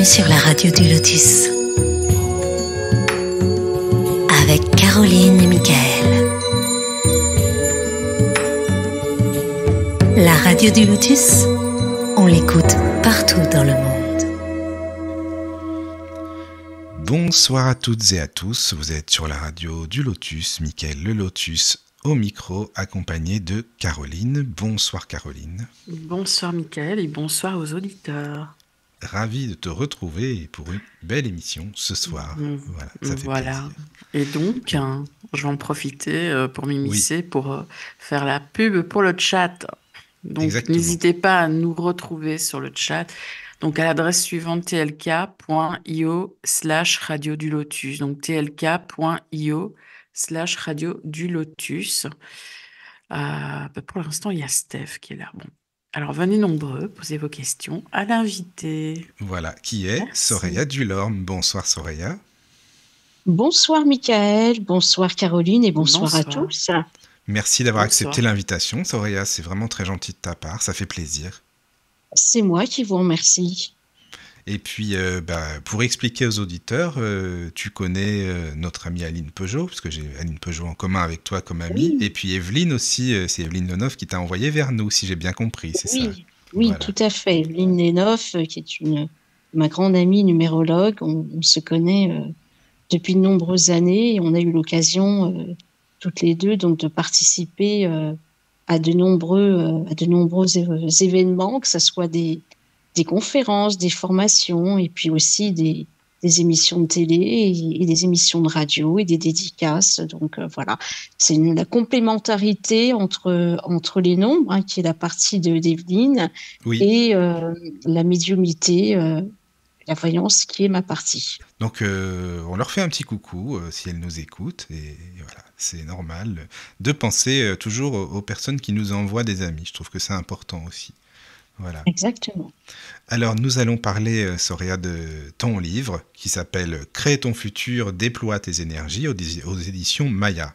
Bienvenue sur la radio du Lotus avec Caroline et Michael. La radio du Lotus, on l'écoute partout dans le monde. Bonsoir à toutes et à tous, vous êtes sur la radio du Lotus, Michael le Lotus au micro, accompagné de Caroline. Bonsoir Caroline. Bonsoir Michael et bonsoir aux auditeurs. Ravi de te retrouver pour une belle émission ce soir. Voilà, ça fait plaisir. Et donc, je vais en profiter pour m'immiscer, pour faire la pub pour le chat. Donc, Exactement. N'hésitez pas à nous retrouver sur le chat. Donc, à l'adresse suivante, tlk.io/radio du Lotus. Donc, tlk.io/radio du Lotus. Pour l'instant, il y a Steph qui est là. Bon. Alors, venez nombreux, posez vos questions à l'invité. Voilà, qui est Soraya Dulorme. Bonsoir Soraya. Bonsoir Michael, bonsoir Caroline et bonsoir à tous. Merci d'avoir accepté l'invitation, Soraya. C'est vraiment très gentil de ta part, ça fait plaisir. C'est moi qui vous remercie. Et puis, pour expliquer aux auditeurs, tu connais notre amie Aline Peugeot, parce que j'ai Aline Peugeot en commun avec toi comme amie. Oui. Et puis Evelyne aussi, c'est Evelyne Lenoff qui t'a envoyé vers nous, si j'ai bien compris, c'est ça? Oui, voilà. Tout à fait. Evelyne Lenoff, qui est ma grande amie numérologue, on se connaît depuis de nombreuses années et on a eu l'occasion, toutes les deux, donc, de participer à de nombreux événements, que ce soit des conférences, des formations, et puis aussi des émissions de télé et des émissions de radio et des dédicaces. Donc voilà, c'est la complémentarité entre les nombres, qui est la partie d'Evelyne, et la médiumnité, la voyance, qui est ma partie. Donc on leur fait un petit coucou si elles nous écoutent, et voilà, c'est normal de penser toujours aux personnes qui nous envoient des amis. Je trouve que c'est important aussi. Voilà. Exactement. Alors, nous allons parler, Soraya, de ton livre qui s'appelle « Crée ton futur, déploie tes énergies » aux éditions Maya,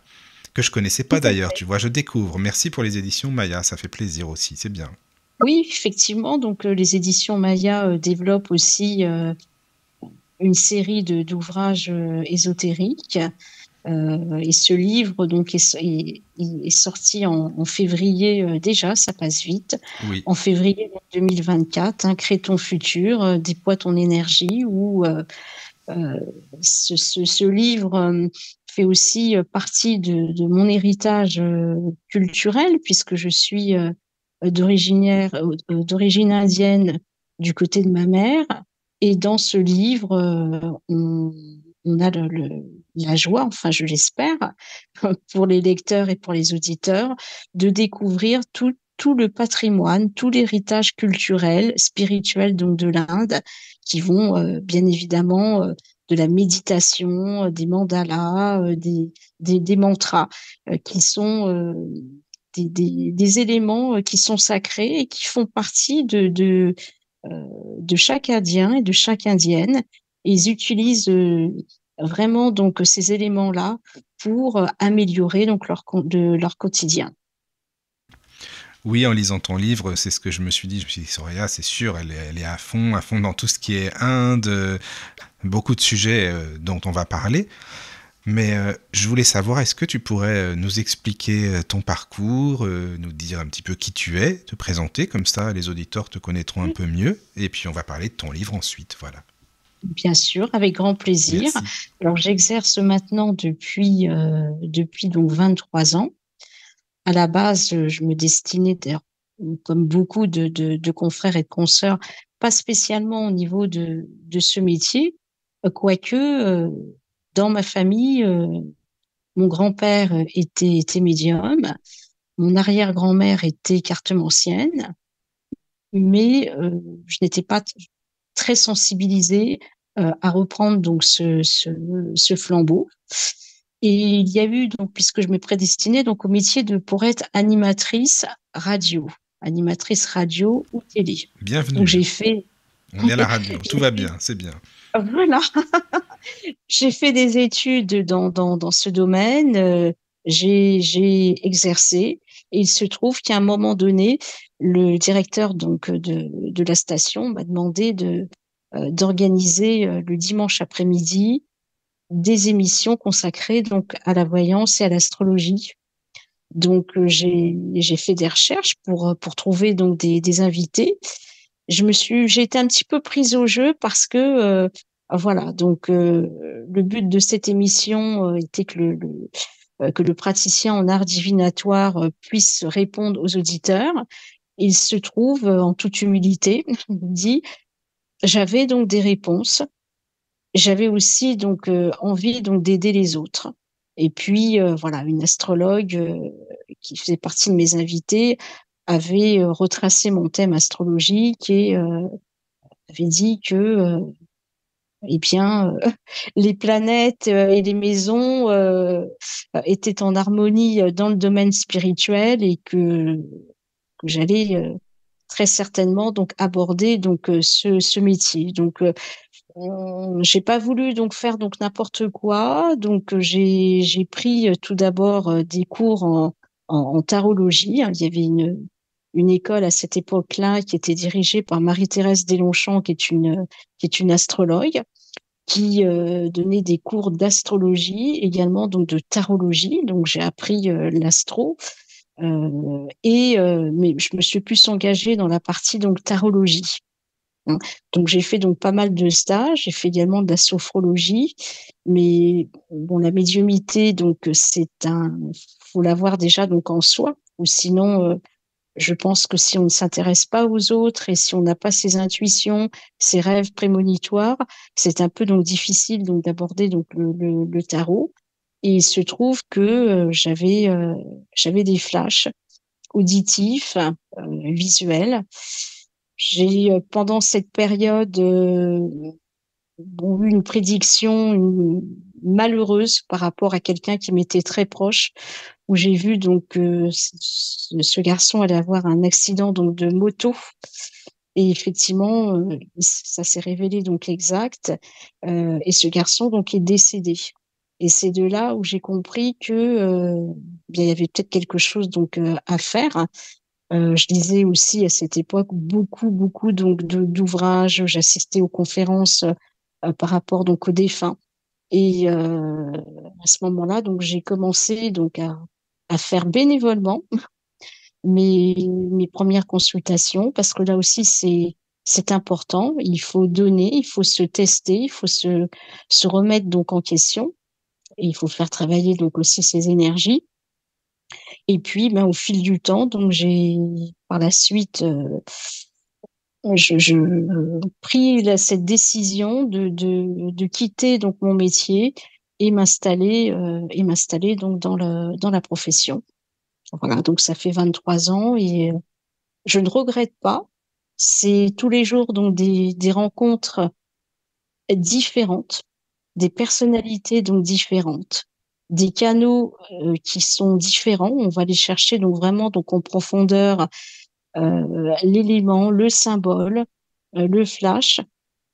que je ne connaissais pas d'ailleurs, tu vois, je découvre. Merci pour les éditions Maya, ça fait plaisir aussi, c'est bien. Oui, effectivement, donc les éditions Maya développent aussi une série d'ouvrages ésotériques. Et ce livre donc est sorti en février déjà, ça passe vite. Oui. En février 2024, Crée ton futur, déploie ton énergie. Où ce livre fait aussi partie de mon héritage culturel, puisque je suis d'origine indienne du côté de ma mère. Et dans ce livre, on a la joie, enfin je l'espère, pour les lecteurs et pour les auditeurs, de découvrir tout le patrimoine, tout l'héritage culturel, spirituel donc de l'Inde, qui vont bien évidemment de la méditation, des mandalas, des mantras, qui sont des éléments qui sont sacrés et qui font partie de chaque Indien et de chaque Indienne. Et ils utilisent vraiment donc ces éléments-là pour améliorer donc leur quotidien. Oui, en lisant ton livre, c'est ce que je me suis dit, Soraya, c'est sûr, elle est à fond dans tout ce qui est Inde, beaucoup de sujets dont on va parler. Mais je voulais savoir, est-ce que tu pourrais nous expliquer ton parcours, nous dire un petit peu qui tu es, te présenter, comme ça les auditeurs te connaîtront un peu mieux, et puis on va parler de ton livre ensuite, voilà. Bien sûr, avec grand plaisir. Merci. Alors j'exerce maintenant depuis donc 23 ans. À la base, je me destinais, d'ailleurs, comme beaucoup de confrères et de consoeurs, pas spécialement au niveau de ce métier, quoique dans ma famille, mon grand-père était médium, mon arrière-grand-mère était cartomancienne, mais je n'étais pas très sensibilisée à reprendre donc ce flambeau. Et il y a eu, donc, puisque je me prédestinais donc au métier pour être animatrice radio ou télé. Bienvenue. Donc j'ai fait. On est à la radio, tout va bien, c'est bien. Voilà. J'ai fait des études dans ce domaine. J'ai exercé, et il se trouve qu'à un moment donné, le directeur donc de la station m'a demandé d'organiser le dimanche après-midi des émissions consacrées donc à la voyance et à l'astrologie. Donc j'ai fait des recherches pour trouver donc des invités. J'ai été un petit peu prise au jeu parce que voilà, donc le but de cette émission était que le praticien en art divinatoire puisse répondre aux auditeurs. Il se trouve, en toute humilité, dit, j'avais donc des réponses. J'avais aussi donc envie donc d'aider les autres. Et puis voilà, une astrologue qui faisait partie de mes invités avait retracé mon thème astrologique et avait dit que eh bien les planètes et les maisons étaient en harmonie dans le domaine spirituel et que j'allais très certainement donc aborder donc ce métier. Donc j'ai pas voulu donc faire donc n'importe quoi. Donc j'ai pris tout d'abord des cours en tarologie. Il y avait une école à cette époque-là qui était dirigée par Marie-Thérèse Deslongchamps, qui est une astrologue, qui donnait des cours d'astrologie, également donc de tarologie. Donc j'ai appris l'astro. Mais je me suis plus engagée dans la partie donc tarologie. Hein. Donc j'ai fait donc pas mal de stages, j'ai fait également de la sophrologie, mais bon, la médiumnité, donc faut l'avoir déjà donc en soi, ou sinon je pense que si on ne s'intéresse pas aux autres et si on n'a pas ses intuitions, ses rêves prémonitoires, c'est un peu donc difficile donc d'aborder donc le tarot. Et il se trouve que j'avais des flashs auditifs, visuels. J'ai pendant cette période eu une prédiction malheureuse par rapport à quelqu'un qui m'était très proche, où j'ai vu donc ce garçon allait avoir un accident donc de moto. Et effectivement, ça s'est révélé donc exact. Et ce garçon donc est décédé. Et c'est de là où j'ai compris que bien, il y avait peut-être quelque chose donc à faire. Je lisais aussi à cette époque beaucoup donc d'ouvrages. J'assistais aux conférences par rapport donc aux défunts. Et à ce moment-là, donc j'ai commencé donc à faire bénévolement mes premières consultations, parce que là aussi c'est important. Il faut donner, il faut se tester, il faut se remettre donc en question, et il faut faire travailler donc aussi ses énergies. Et puis, ben, au fil du temps, donc j'ai par la suite je pris cette décision de quitter donc mon métier et m'installer donc dans la profession. Voilà, donc ça fait 23 ans et je ne regrette pas. C'est tous les jours donc des rencontres différentes, des personnalités donc différentes, des canaux qui sont différents. On va les chercher donc vraiment donc en profondeur l'élément, le symbole, le flash,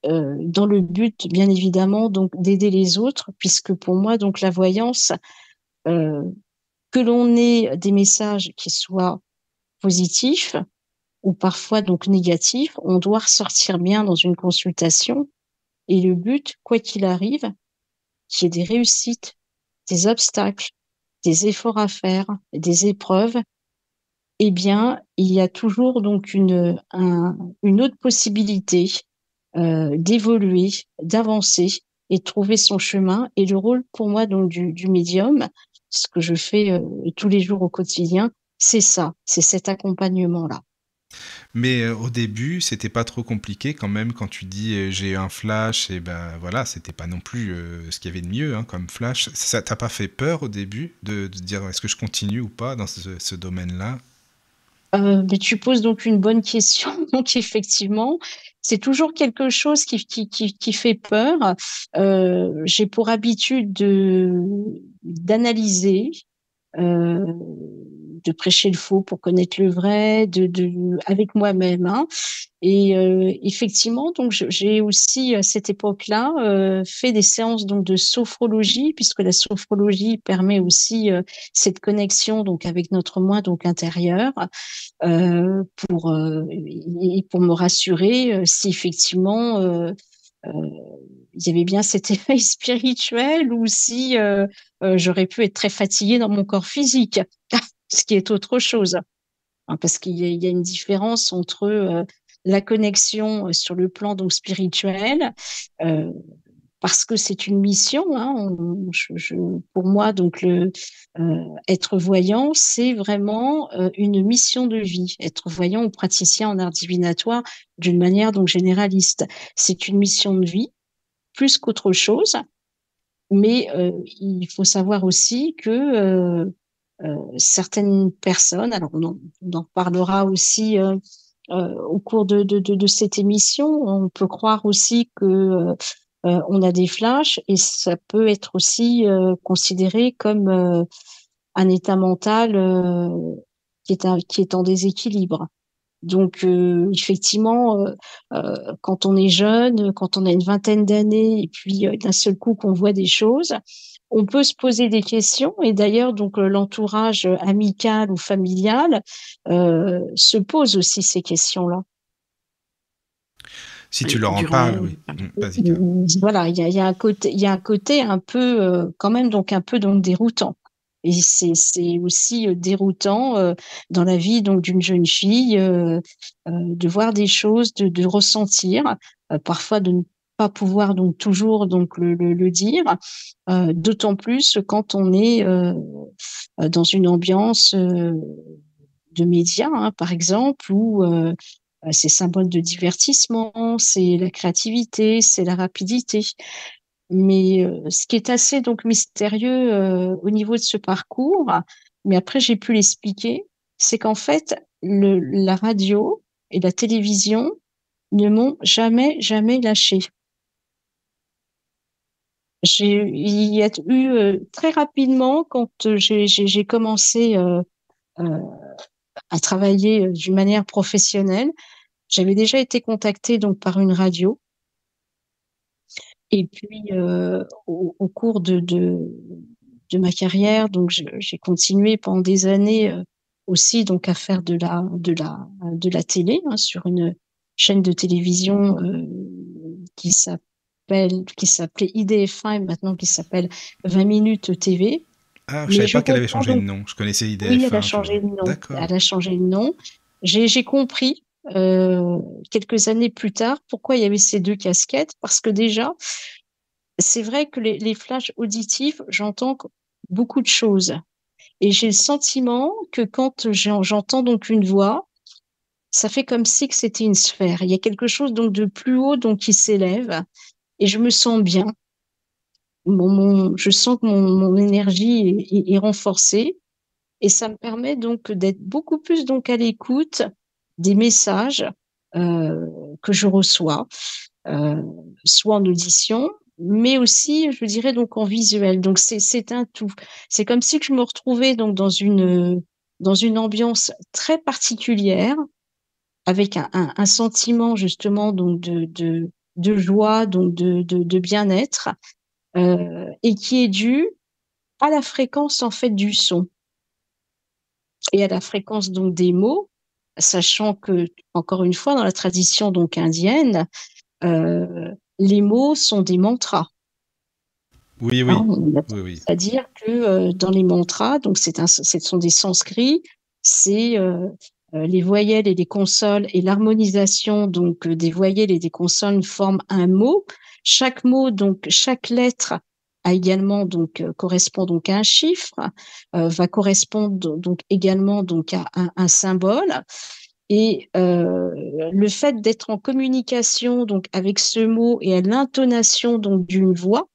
dans le but bien évidemment donc d'aider les autres, puisque pour moi donc la voyance, euh, que l'on ait des messages qui soient positifs ou parfois donc négatifs, on doit ressortir bien dans une consultation. Et le but, quoi qu'il arrive, qu'il y ait des réussites, des obstacles, des efforts à faire, des épreuves, eh bien, il y a toujours donc une autre possibilité d'évoluer, d'avancer et de trouver son chemin. Et le rôle pour moi donc du médium, ce que je fais tous les jours au quotidien, c'est ça, c'est cet accompagnement-là. Mais au début, c'était pas trop compliqué quand même quand tu dis j'ai eu un flash et ben voilà, c'était pas non plus ce qu'il y avait de mieux hein, comme flash. Ça t'a pas fait peur au début de dire est-ce que je continue ou pas dans ce domaine-là? Mais tu poses donc une bonne question. Donc effectivement, c'est toujours quelque chose qui fait peur. J'ai pour habitude d'analyser, euh, de prêcher le faux pour connaître le vrai, avec moi-même, hein. Et effectivement, donc j'ai aussi à cette époque-là fait des séances donc de sophrologie, puisque la sophrologie permet aussi cette connexion donc avec notre moi donc intérieur, pour me rassurer si effectivement il y avait bien cet éveil spirituel ou si j'aurais pu être très fatiguée dans mon corps physique, ce qui est autre chose. Hein, parce qu'il y a une différence entre la connexion sur le plan donc spirituel, euh, parce que c'est une mission. Hein, pour moi, donc être voyant, c'est vraiment une mission de vie. Être voyant ou praticien en art divinatoire, d'une manière donc généraliste, c'est une mission de vie plus qu'autre chose. Mais il faut savoir aussi que certaines personnes, alors on en parlera aussi au cours de cette émission, on peut croire aussi que on a des flashs et ça peut être aussi considéré comme un état mental qui est en déséquilibre. Donc, effectivement, quand on est jeune, quand on a une vingtaine d'années, et puis d'un seul coup qu'on voit des choses, on peut se poser des questions. Et d'ailleurs, donc l'entourage amical ou familial se pose aussi ces questions-là. Si tu leur en Durant, parles, oui. Vas-y, Carole. Voilà, il y a un côté un peu, quand même, donc un peu donc déroutant. Et c'est aussi déroutant dans la vie donc d'une jeune fille de voir des choses, de ressentir, parfois de ne pas pouvoir donc toujours donc le dire, d'autant plus quand on est dans une ambiance de médias, hein, par exemple, où c'est symbole de divertissement, c'est la créativité, c'est la rapidité. Mais ce qui est assez donc mystérieux au niveau de ce parcours, mais après j'ai pu l'expliquer, c'est qu'en fait la radio et la télévision ne m'ont jamais lâché. Il y a eu très rapidement quand j'ai commencé à travailler d'une manière professionnelle, j'avais déjà été contactée donc par une radio. Et puis, au cours de ma carrière, donc j'ai continué pendant des années aussi donc à faire de la télé hein, sur une chaîne de télévision qui s'appelait IDF1 et maintenant qui s'appelle 20 minutes TV. Ah, je Mais savais je pas qu'elle avait comprends changé de donc, nom. Je connaissais oui, elle a IDF1, tu vois. changé de nom. D'accord. Elle a changé de nom. J'ai compris quelques années plus tard pourquoi il y avait ces deux casquettes, parce que déjà, c'est vrai que les flashs auditifs, j'entends beaucoup de choses. Et j'ai le sentiment que quand j'entends donc une voix, ça fait comme si que c'était une sphère. Il y a quelque chose donc de plus haut donc qui s'élève et je me sens bien. Je sens que mon énergie est renforcée et ça me permet donc d'être beaucoup plus donc à l'écoute des messages euh, que je reçois. euh, soit en audition, mais aussi, je dirais, donc en visuel. Donc, c'est un tout. C'est comme si que je me retrouvais donc dans une ambiance très particulière, avec un sentiment justement donc de joie, donc de bien-être, et qui est dû à la fréquence en fait du son et à la fréquence donc des mots, sachant que, encore une fois, dans la tradition donc indienne, les mots sont des mantras. Oui, Hein, oui. Oui, oui. c'est-à-dire que dans les mantras, donc ce sont des sanscrits, c'est les voyelles et les consonnes et l'harmonisation donc des voyelles et des consonnes forment un mot. Chaque mot, donc chaque lettre a également donc correspond donc à un chiffre, va correspondre donc également donc à un symbole. Et le fait d'être en communication donc avec ce mot et à l'intonation donc d'une voix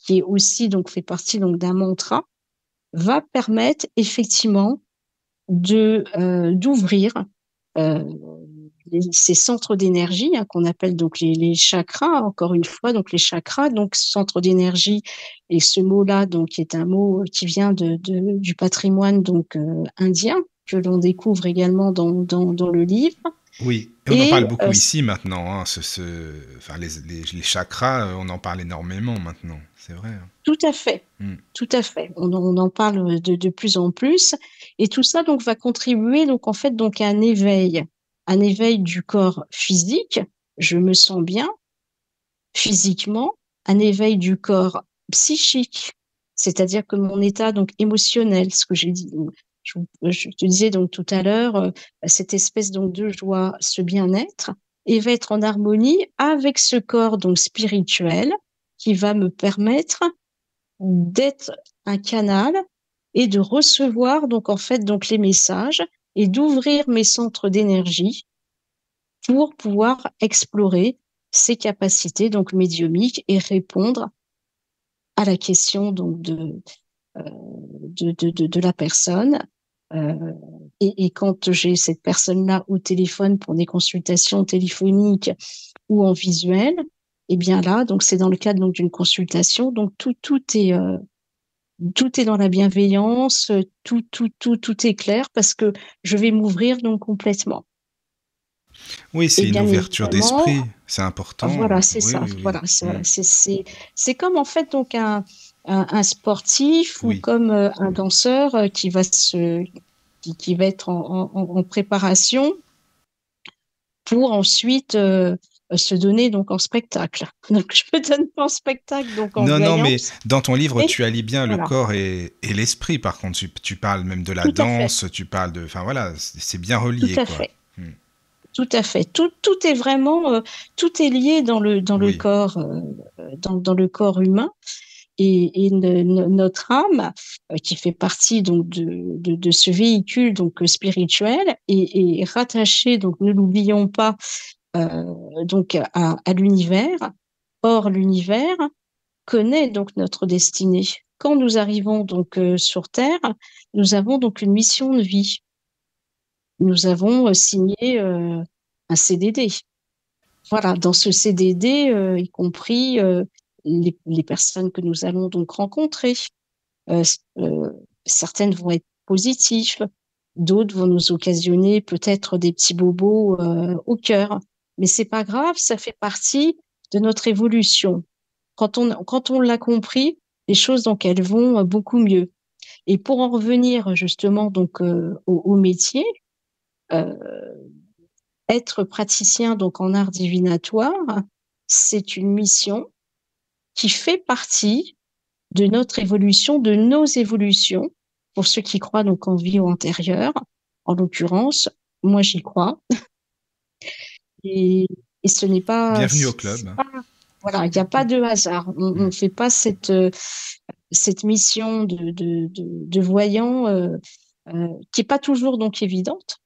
qui est aussi donc fait partie donc d'un mantra, va permettre effectivement d'ouvrir euh, ces centres d'énergie hein, qu'on appelle donc les chakras. Encore une fois, donc les chakras, donc centre d'énergie, et ce mot-là donc qui est un mot qui vient du patrimoine donc indien que l'on découvre également dans le livre. Oui, et on en parle beaucoup ici maintenant. Hein, enfin, les chakras, on en parle énormément maintenant, c'est vrai. Hein. Tout à fait, tout à fait. On en parle de plus en plus, et tout ça donc va contribuer donc en fait donc à un éveil du corps physique. Je me sens bien physiquement, un éveil du corps psychique, c'est-à-dire que mon état donc émotionnel, ce que j'ai dit, je te disais donc tout à l'heure, cette espèce donc de joie, ce bien-être, et va être en harmonie avec ce corps donc spirituel qui va me permettre d'être un canal et de recevoir donc en fait donc les messages et d'ouvrir mes centres d'énergie pour pouvoir explorer ses capacités donc médiumniques et répondre à la question donc de la personne. Et quand j'ai cette personne-là au téléphone pour des consultations téléphoniques ou en visuel, eh bien là, donc c'est dans le cadre donc d'une consultation, donc tout est dans la bienveillance, tout est clair parce que je vais m'ouvrir donc complètement. Oui, Et c'est une bien ouverture évidemment, d'esprit, c'est important. voilà, c'est Oui, ça. oui, oui. Voilà, Mm. c'est comme en fait donc un sportif ou Oui. comme un danseur qui va être en préparation pour ensuite se donner donc en spectacle. Donc je me donne pas en spectacle donc en Non, non, mais voyance. dans ton livre, Et tu allies bien le voilà, corps et l'esprit, par contre. Tu parles même de la tout à fait, danse, tu parles de... Enfin voilà, c'est bien tout relié, à quoi. fait. Mm. Tout à fait. Tout est vraiment, tout est lié dans le Oui. corps, dans le corps humain. Et notre âme, qui fait partie donc de ce véhicule donc spirituel, est rattachée, donc ne l'oublions pas, donc à l'univers. Or, l'univers connaît donc notre destinée. Quand nous arrivons donc sur Terre, nous avons donc une mission de vie. Nous avons signé un CDD. Voilà, dans ce CDD, y compris les personnes que nous allons donc rencontrer. Euh, certaines vont être positives, d'autres vont nous occasionner peut-être des petits bobos au cœur. Mais c'est pas grave, ça fait partie de notre évolution. Quand on l'a compris, les choses donc elles vont beaucoup mieux. Et pour en revenir justement donc au métier, euh, être praticien donc en art divinatoire, c'est une mission qui fait partie de notre évolution, de nos évolutions, pour ceux qui croient donc en vie antérieure. En l'occurrence, moi j'y crois. Et, et ce n'est pas, Bienvenue au club. voilà, il n'y a pas de hasard. On Mm. ne fait pas cette mission de voyant qui est pas toujours donc évidente.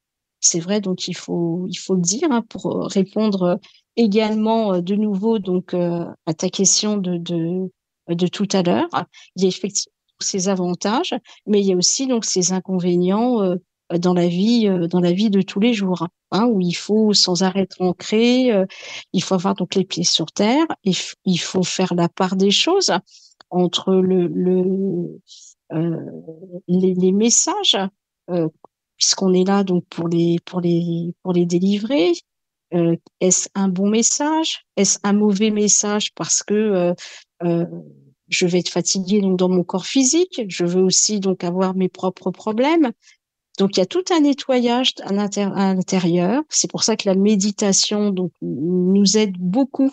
C'est vrai, donc il faut le dire hein, pour répondre également de nouveau donc à ta question de tout à l'heure. Il y a effectivement ses avantages, mais il y a aussi donc ses inconvénients dans la vie de tous les jours, hein, où il faut sans arrêt être ancré, il faut avoir donc les pieds sur terre, il faut faire la part des choses entre euh, les messages, euh, puisqu'on est là donc pour les délivrer. Est-ce un bon message? Est-ce un mauvais message parce que euh, je vais être fatiguée donc dans mon corps physique? Je veux aussi donc avoir mes propres problèmes. Donc il y a tout un nettoyage à l'intérieur. C'est pour ça que la méditation donc nous aide beaucoup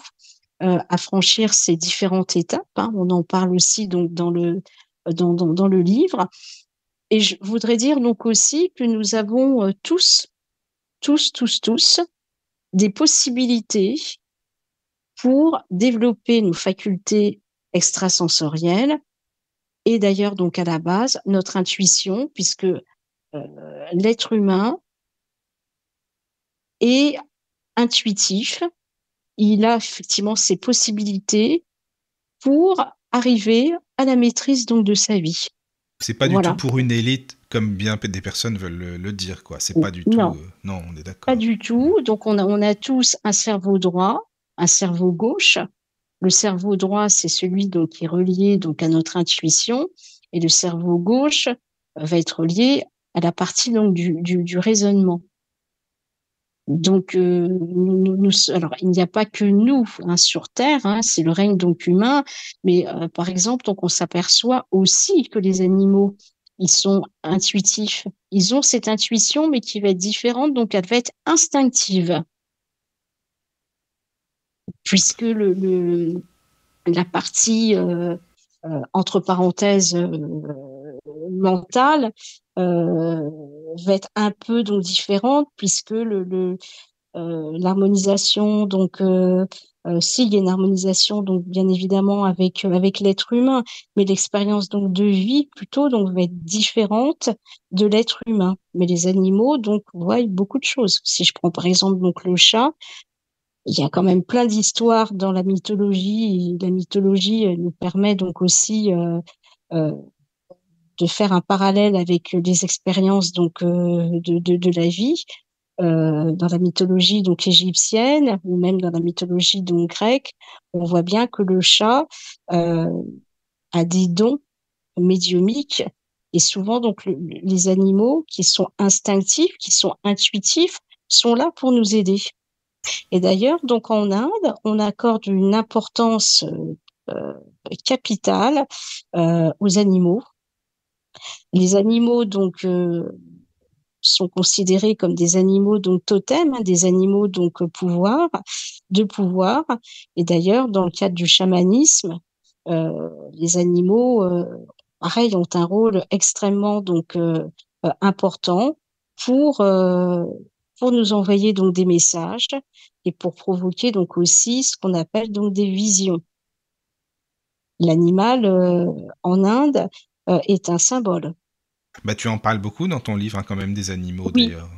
à franchir ces différentes étapes, hein. On en parle aussi donc dans le livre. Et je voudrais dire donc aussi que nous avons tous des possibilités pour développer nos facultés extrasensorielles et d'ailleurs donc à la base notre intuition, puisque l'être humain est intuitif, il a effectivement ses possibilités pour arriver à la maîtrise donc de sa vie. C'est pas du tout Voilà. pour une élite, comme bien des personnes veulent le dire, quoi. C'est pas du tout... Non, Non, on est pas d'accord. du tout. Donc on a tous un cerveau droit, un cerveau gauche. Le cerveau droit, c'est celui donc qui est relié donc à notre intuition, et le cerveau gauche va être lié à la partie donc du raisonnement. Donc, alors il n'y a pas que nous hein, sur Terre, hein, c'est le règne donc humain, mais par exemple, donc on s'aperçoit aussi que les animaux, ils sont intuitifs, ils ont cette intuition, mais qui va être différente, donc elle va être instinctive. puisque la partie entre parenthèses mentale va être un peu donc différente, puisque l'harmonisation donc si il y a une harmonisation donc bien évidemment avec l'être humain, mais l'expérience donc de vie plutôt donc va être différente de l'être humain. Mais les animaux donc voient beaucoup de choses. Si je prends par exemple donc le chat, il y a quand même plein d'histoires dans la mythologie. Et la mythologie nous permet donc aussi euh, de faire un parallèle avec les expériences donc de la vie. Dans la mythologie donc égyptienne ou même dans la mythologie donc grecque, on voit bien que le chat euh, a des dons médiumniques, et souvent donc les animaux qui sont instinctifs, qui sont intuitifs, sont là pour nous aider. Et d'ailleurs, donc en Inde, on accorde une importance capitale aux animaux. Les animaux donc sont considérés comme des animaux donc totems, hein, des animaux donc de pouvoir. Et d'ailleurs, dans le cadre du chamanisme, les animaux, pareil, ont un rôle extrêmement donc important pour euh, pour nous envoyer donc des messages et pour provoquer donc aussi ce qu'on appelle donc des visions. L'animal en Inde est un symbole. Bah, tu en parles beaucoup dans ton livre, hein, quand même, des animaux, Oui, d'ailleurs.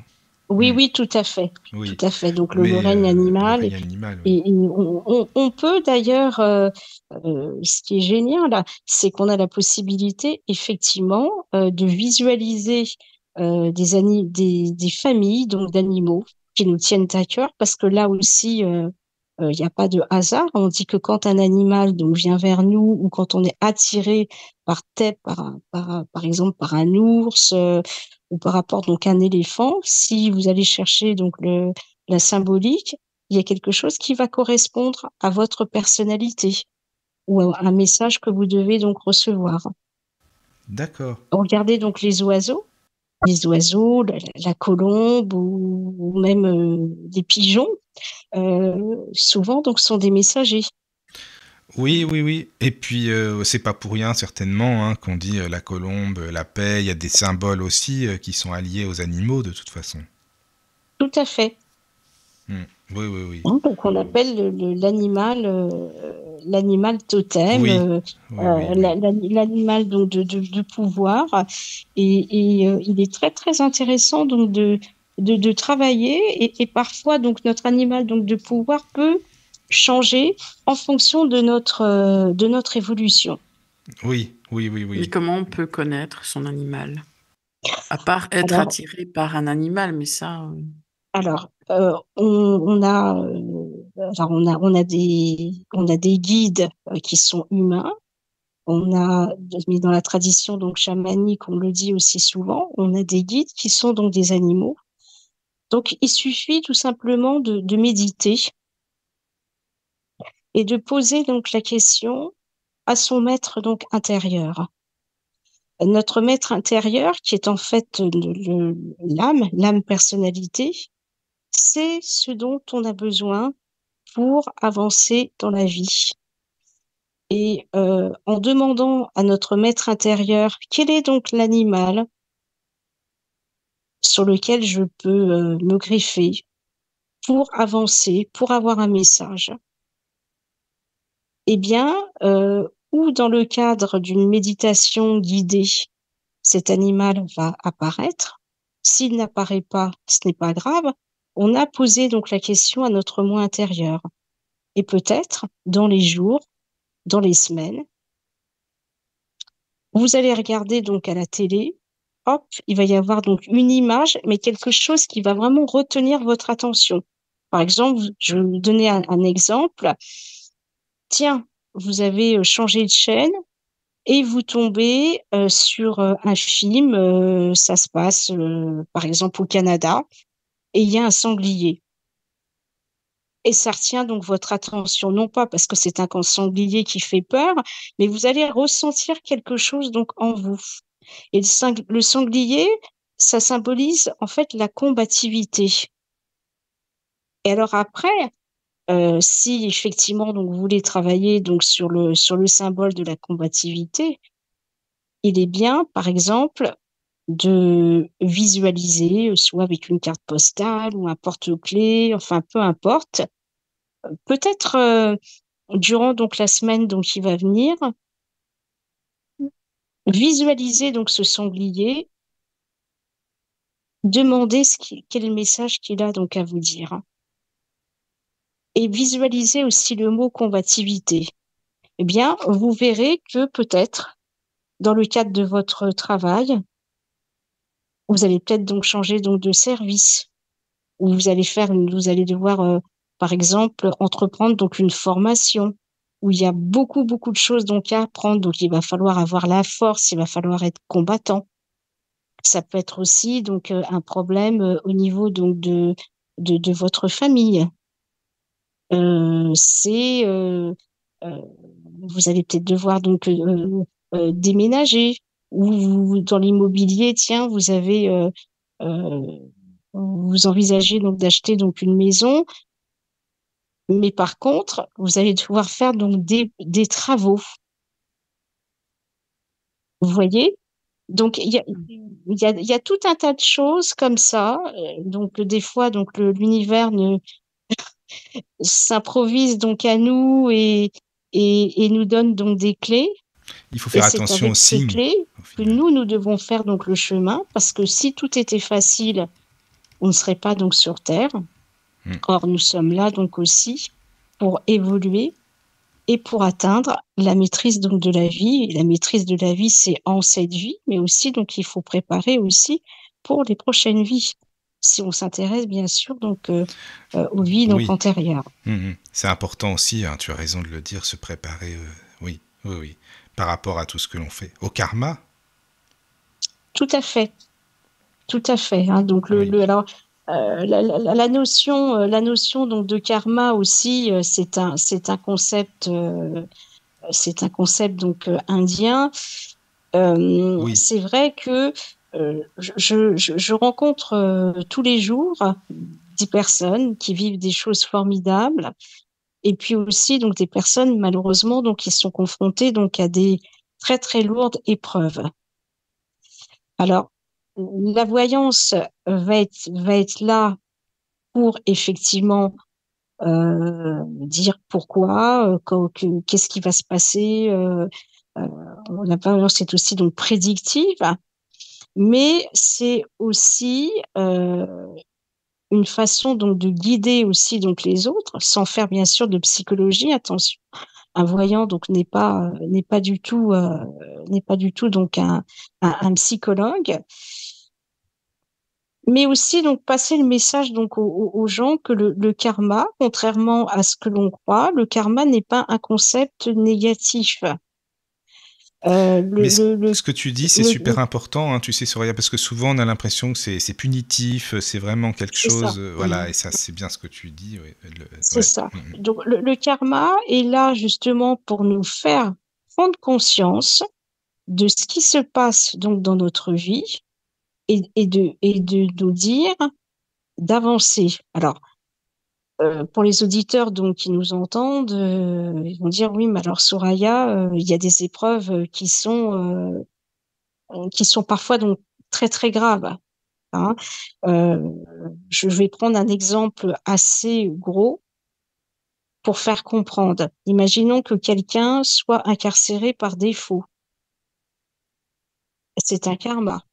oui, Hmm. oui, tout à fait, tout Oui, à fait. Donc le mais règne le animal, règne animal, oui. et on peut d'ailleurs, ce qui est génial, là, c'est qu'on a la possibilité effectivement de visualiser des familles donc d'animaux qui nous tiennent à cœur, parce que là aussi, il n'y a pas de hasard. On dit que quand un animal donc vient vers nous, ou quand on est attiré par exemple par un ours ou par rapport donc à un éléphant, si vous allez chercher donc la symbolique, il y a quelque chose qui va correspondre à votre personnalité ou à un message que vous devez donc recevoir. D'accord. Regardez donc les oiseaux, la colombe ou même des pigeons, souvent donc sont des messagers. Oui, oui, oui. Et puis, c'est pas pour rien, certainement, hein, qu'on dit la colombe, la paix. Il y a des symboles aussi qui sont alliés aux animaux, de toute façon. Tout à fait. Hmm. Oui, oui, oui. Hein, donc on appelle l'animal totem, Oui, oui, oui, oui. l'animal donc de pouvoir, et il est très très intéressant donc de travailler, et parfois donc notre animal donc de pouvoir peut changer en fonction de notre évolution. Oui, oui, oui, Mais oui. comment on peut connaître son animal? À part être Alors attiré par un animal, mais ça, on a des guides qui sont humains. On a, mais dans la tradition donc chamanique, on le dit aussi souvent, on a des guides qui sont donc des animaux. Donc, il suffit tout simplement de méditer et de poser donc la question à son maître donc intérieur. Notre maître intérieur, qui est en fait l'âme personnalité, c'est ce dont on a besoin pour avancer dans la vie. Et en demandant à notre maître intérieur quel est donc l'animal sur lequel je peux me greffer pour avancer, pour avoir un message, eh bien, ou dans le cadre d'une méditation guidée, cet animal va apparaître. S'il n'apparaît pas, ce n'est pas grave. On a posé donc la question à notre moi intérieur. Et peut-être, dans les jours, dans les semaines, vous allez regarder donc à la télé, hop, il va y avoir donc une image, mais quelque chose qui va vraiment retenir votre attention. Par exemple, je vais vous donner un exemple. Tiens, vous avez changé de chaîne et vous tombez sur un film, ça se passe par exemple au Canada, et il y a un sanglier. Et ça retient donc votre attention, non pas parce que c'est un sanglier qui fait peur, mais vous allez ressentir quelque chose donc en vous. Et le sanglier, ça symbolise en fait la combativité. Et alors après, Si effectivement donc vous voulez travailler donc sur le symbole de la combativité, il est bien, par exemple, de visualiser, soit avec une carte postale ou un porte-clés, enfin peu importe. Peut-être, durant donc la semaine donc qui va venir, visualiser donc ce sanglier, demander quel est le message qu'il a donc à vous dire et visualiser aussi le mot combativité. Eh bien, vous verrez que peut-être, dans le cadre de votre travail, vous allez peut-être donc changer donc de service ou vous allez devoir, par exemple, entreprendre donc une formation où il y a beaucoup, beaucoup de choses donc à apprendre. Donc, il va falloir avoir la force, il va falloir être combattant. Ça peut être aussi donc, un problème, au niveau donc de votre famille. C'est, heu, vous allez peut-être devoir donc, déménager ou dans l'immobilier, tiens, heu, vous envisagez donc d'acheter donc une maison, mais par contre, vous allez devoir faire donc des travaux. Vous voyez? Donc il y a tout un tas de choses comme ça, donc des fois donc l'univers ne s'improvise donc à nous et nous donne donc des clés Il faut et faire c'est attention aux avec ces signes, clés au que final. nous devons faire donc le chemin parce que si tout était facile, on ne serait pas donc sur terre. Mm. Or nous sommes là donc aussi pour évoluer et pour atteindre la maîtrise donc de la vie. Et la maîtrise de la vie, c'est en cette vie, mais aussi donc il faut préparer aussi pour les prochaines vies. Si on s'intéresse bien sûr donc aux vies donc Oui, antérieures. C'est important aussi, hein, tu as raison de le dire, se préparer, oui, oui, oui, par rapport à tout ce que l'on fait. Au karma, Tout à fait, tout à fait. Hein. Donc oui. alors la notion donc de karma aussi, c'est un concept donc indien. Oui, C'est vrai que je rencontre tous les jours des personnes qui vivent des choses formidables et puis aussi donc des personnes malheureusement donc qui sont confrontées donc à des très très lourdes épreuves. Alors la voyance va être là pour effectivement dire pourquoi, qu'est-ce qui va se passer. Euh, la voyance est aussi donc prédictive. Mais c'est aussi, une façon donc de guider aussi donc les autres, sans faire bien sûr de psychologie, attention. Un voyant donc n'est pas du tout donc un psychologue, mais aussi donc passer le message donc aux gens que le karma, contrairement à ce que l'on croit, le karma n'est pas un concept négatif. mais Le ce que tu dis, c'est le super important, hein, tu sais, Soraya, parce que souvent on a l'impression que c'est punitif, c'est vraiment quelque c'est ça. chose, voilà, et ça, c'est bien ce que tu dis, ouais, C'est ouais. ça. Donc le karma est là justement pour nous faire prendre conscience de ce qui se passe donc dans notre vie et de nous dire d'avancer. Alors, pour les auditeurs donc qui nous entendent, ils vont dire: «Oui, mais alors Soraya, il y a des épreuves, qui sont parfois donc très, très graves», hein. Heu, je vais prendre un exemple assez gros. Pour faire comprendre, imaginons que quelqu'un soit incarcéré par défaut. C'est un karma.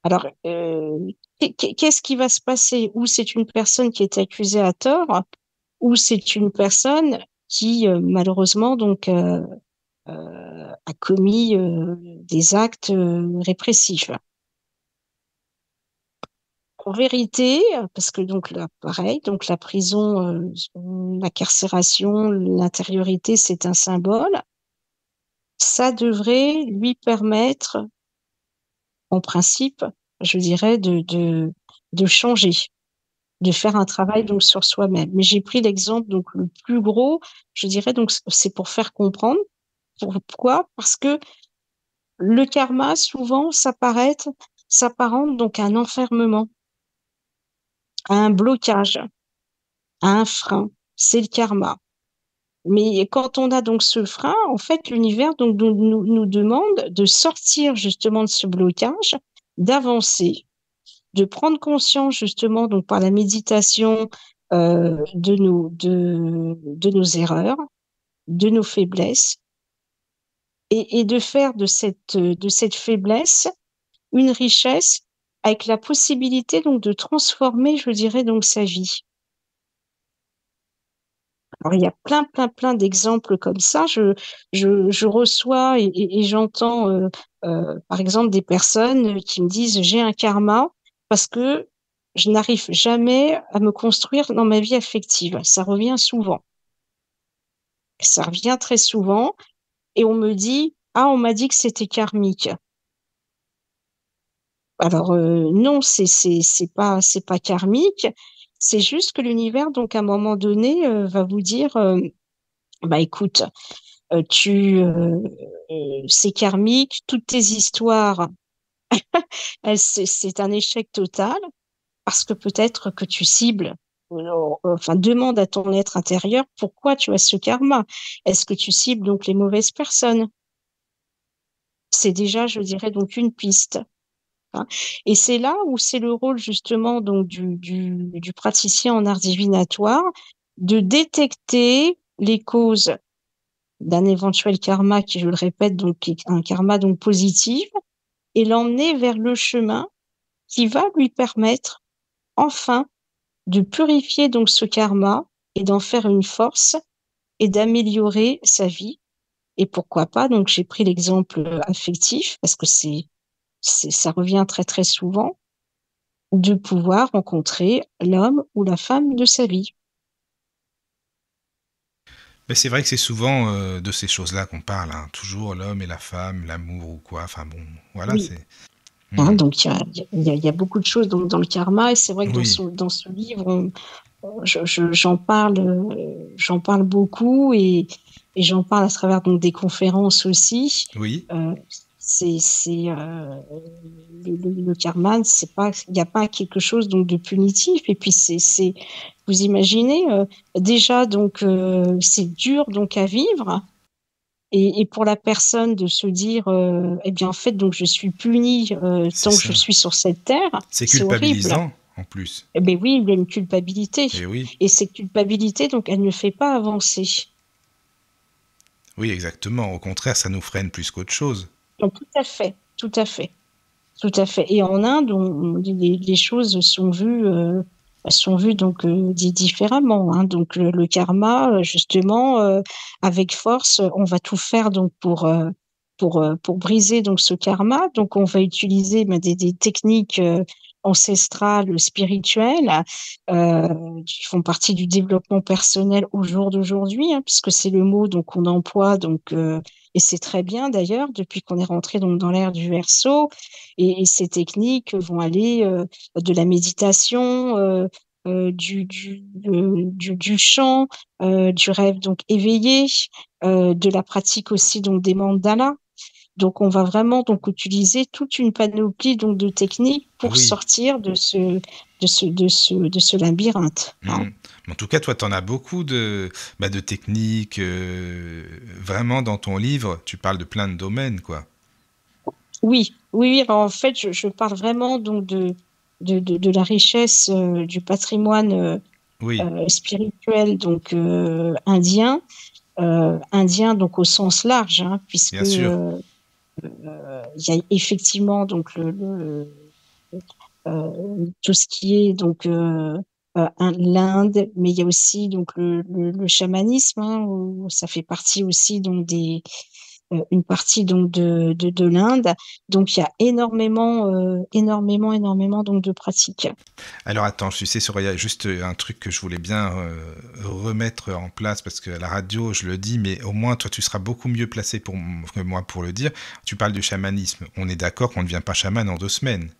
Alors, qu'est-ce qui va se passer? Ou c'est une personne qui est accusée à tort, ou c'est une personne qui, malheureusement donc, a commis, des actes, répressifs. En vérité, parce que donc là, pareil, donc la prison, l'incarcération, l'intériorité, c'est un symbole. Ça devrait lui permettre, en principe, je dirais de changer, de faire un travail donc sur soi-même. Mais j'ai pris l'exemple donc le plus gros, je dirais donc c'est pour faire comprendre. Pourquoi? Parce que le karma souvent s'apparente donc à un enfermement, à un blocage. a un frein, c'est le karma. Mais quand on a donc ce frein, en fait, l'univers donc nous demande de sortir justement de ce blocage, d'avancer, de prendre conscience justement donc par la méditation de nos erreurs, de nos faiblesses, et de faire de cette faiblesse une richesse avec la possibilité donc de transformer, je dirais, donc sa vie. Alors, il y a plein d'exemples comme ça. Je reçois et j'entends, par exemple, des personnes qui me disent, j'ai un karma parce que je n'arrive jamais à me construire dans ma vie affective. Ça revient souvent. Ça revient très souvent. Et on me dit, ah, on m'a dit que c'était karmique. Alors, non, c'est pas karmique. C'est juste que l'univers, donc, à un moment donné, va vous dire, bah, écoute, c'est karmique, toutes tes histoires, c'est un échec total parce que peut-être que tu cibles, enfin, demande à ton être intérieur pourquoi tu as ce karma. Est-ce que tu cibles donc les mauvaises personnes? C'est déjà, je dirais, donc une piste. Hein. Et c'est là où c'est le rôle justement donc du praticien en art divinatoire de détecter les causes d'un éventuel karma qui, je le répète, donc est un karma donc positif, et l'emmener vers le chemin qui va lui permettre enfin de purifier donc ce karma et d'en faire une force et d'améliorer sa vie. Et pourquoi pas, donc j'ai pris l'exemple affectif parce que ça revient très souvent, de pouvoir rencontrer l'homme ou la femme de sa vie. Mais c'est vrai que c'est souvent de ces choses-là qu'on parle, hein. Toujours l'homme et la femme, l'amour ou quoi. Enfin bon, voilà, Oui. c'est. Hein, donc il y a beaucoup de choses donc, dans le karma, et c'est vrai que Oui, dans ce livre, j'en parle beaucoup, et j'en parle à travers donc des conférences aussi. oui. C'est le karma, c'est pas, il n'y a pas quelque chose donc de punitif. Et puis vous imaginez déjà donc c'est dur donc à vivre. Et pour la personne de se dire, eh bien, en fait, donc je suis punie C'est tant que je ça. suis sur cette terre, C'est c'est horrible. culpabilisant, en plus. Eh bien oui, il y a une culpabilité. Et oui, Et cette culpabilité, donc, elle ne fait pas avancer. oui, exactement. Au contraire, ça nous freine plus qu'autre chose. Donc, tout à fait, tout à fait, tout à fait. Et en Inde, les choses sont vues donc différemment. Hein. Donc, le karma, justement, avec force, on va tout faire donc pour briser donc ce karma. Donc, on va utiliser des techniques ancestrales, spirituelles, qui font partie du développement personnel au jour d'aujourd'hui, hein, puisque c'est le mot donc qu'on emploie donc et c'est très bien d'ailleurs depuis qu'on est rentré donc dans l'ère du Verseau. Et ces techniques vont aller de la méditation, du chant, du rêve donc éveillé, de la pratique aussi donc des mandalas. Donc, on va vraiment donc utiliser toute une panoplie donc de techniques pour Oui. sortir de ce labyrinthe. Hein. En tout cas, toi, tu en as beaucoup de techniques. Vraiment, dans ton livre, tu parles de plein de domaines, quoi. Oui. Alors, en fait, je parle vraiment donc de la richesse du patrimoine Oui, spirituel donc indien donc au sens large, hein, puisque bien sûr. il y a effectivement donc tout ce qui est donc l'Inde, mais il y a aussi donc le chamanisme, hein, où ça fait partie aussi donc une partie donc de l'Inde. Donc il y a énormément donc de pratiques. Alors attends, je sais, Soraya, juste un truc que je voulais bien remettre en place, parce qu'à la radio, je le dis, mais au moins, toi, tu seras beaucoup mieux placé que moi pour le dire. Tu parles du chamanisme. On est d'accord qu'on ne devient pas chaman en 2 semaines.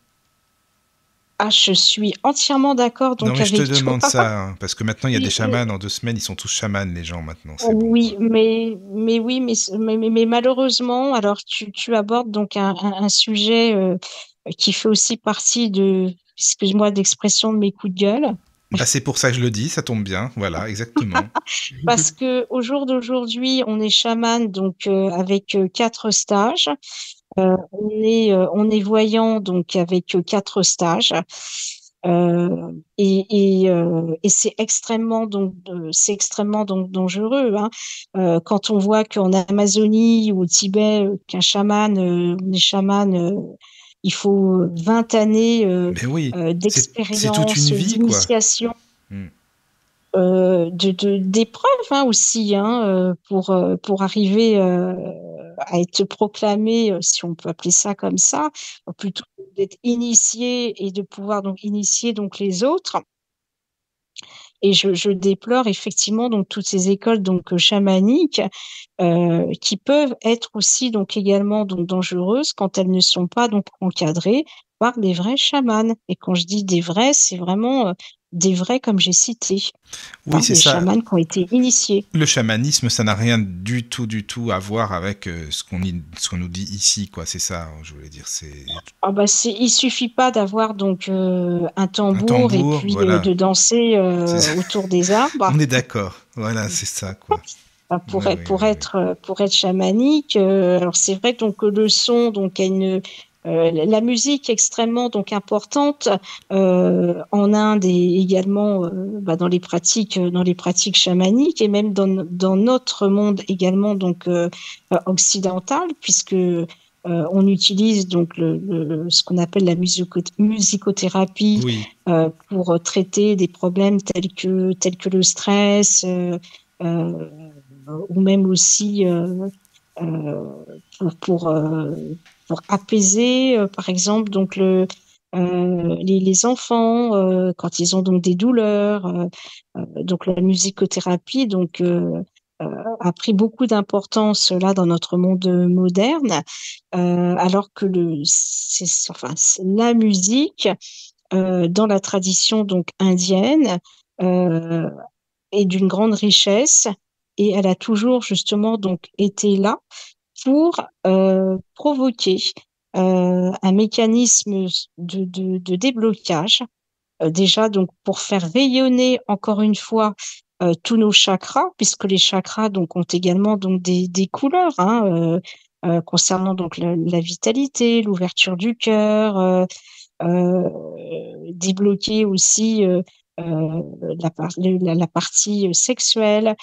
Ah, je suis entièrement d'accord Non, donc mais je te avec toi. demande ça, hein, parce que maintenant, il y a des Oui, chamans en 2 semaines, ils sont tous chamans, les gens, maintenant, c'est bon, oui, quoi. mais malheureusement, alors tu abordes donc un sujet qui fait aussi partie excuse-moi, d'expression de mes coups de gueule. Bah, c'est pour ça que je le dis, ça tombe bien. Voilà, exactement. Parce que au jour d'aujourd'hui, on est chaman donc avec 4 stages. On est voyant donc avec 4 stages. Et c'est extrêmement donc dangereux, hein. Quand on voit qu'en Amazonie ou au Tibet, les chamans, il faut 20 années Mais oui, c'est toute une d'expérience, vie, quoi. d'initiation, Mm. d'épreuves, hein, aussi, hein, pour arriver à être proclamé, si on peut appeler ça comme ça, plutôt d'être initié et de pouvoir donc initier donc les autres. Et je déplore effectivement donc toutes ces écoles donc chamaniques qui peuvent être aussi donc également donc dangereuses quand elles ne sont pas donc encadrées par des vrais chamans. Et quand je dis des vrais, c'est vraiment des vrais comme j'ai cité, Oui, hein, c'est des ça. chamans qui ont été initiés. Le chamanisme, ça n'a rien du tout à voir avec ce qu'on nous dit ici, quoi. C'est ça, je voulais dire. C'est Ah bah il suffit pas d'avoir donc un un tambour et tambour, puis voilà. de danser C'est ça. autour des arbres. On est d'accord. Voilà, c'est ça, quoi. Pour Ouais, être, ouais, pour ouais, ouais. être, pour être chamanique. Alors c'est vrai donc que le son donc a la musique est extrêmement donc importante en Inde et également dans les pratiques chamaniques et même dans notre monde également donc occidental, puisque on utilise donc ce qu'on appelle la musicothérapie Oui, pour traiter des problèmes tels que le stress, euh, ou même aussi euh, pour, pour, euh, pour apaiser, par exemple, donc les enfants quand ils ont donc des douleurs. Donc la musicothérapie a pris beaucoup d'importance là dans notre monde moderne, alors que la musique dans la tradition donc indienne euh, est d'une grande richesse, et elle a toujours justement donc été là pour provoquer un mécanisme de déblocage, déjà donc pour faire rayonner encore une fois tous nos chakras, puisque les chakras donc ont également donc des couleurs, hein, concernant donc la vitalité, l'ouverture du cœur, euh, débloquer aussi la partie sexuelle,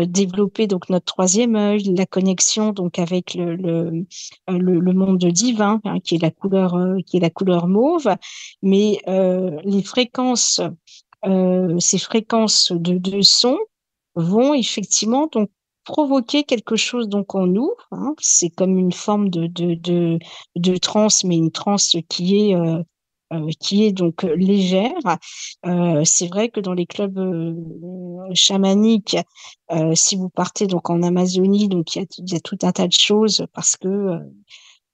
développer donc notre troisième œil, la connexion donc avec le monde divin, hein, qui est la couleur mauve. Mais ces fréquences de son vont effectivement donc provoquer quelque chose donc en nous, hein. C'est comme une forme de transe, mais une transe qui est donc légère. C'est vrai que dans les clubs chamaniques, si vous partez donc en Amazonie, donc il y a tout un tas de choses, parce que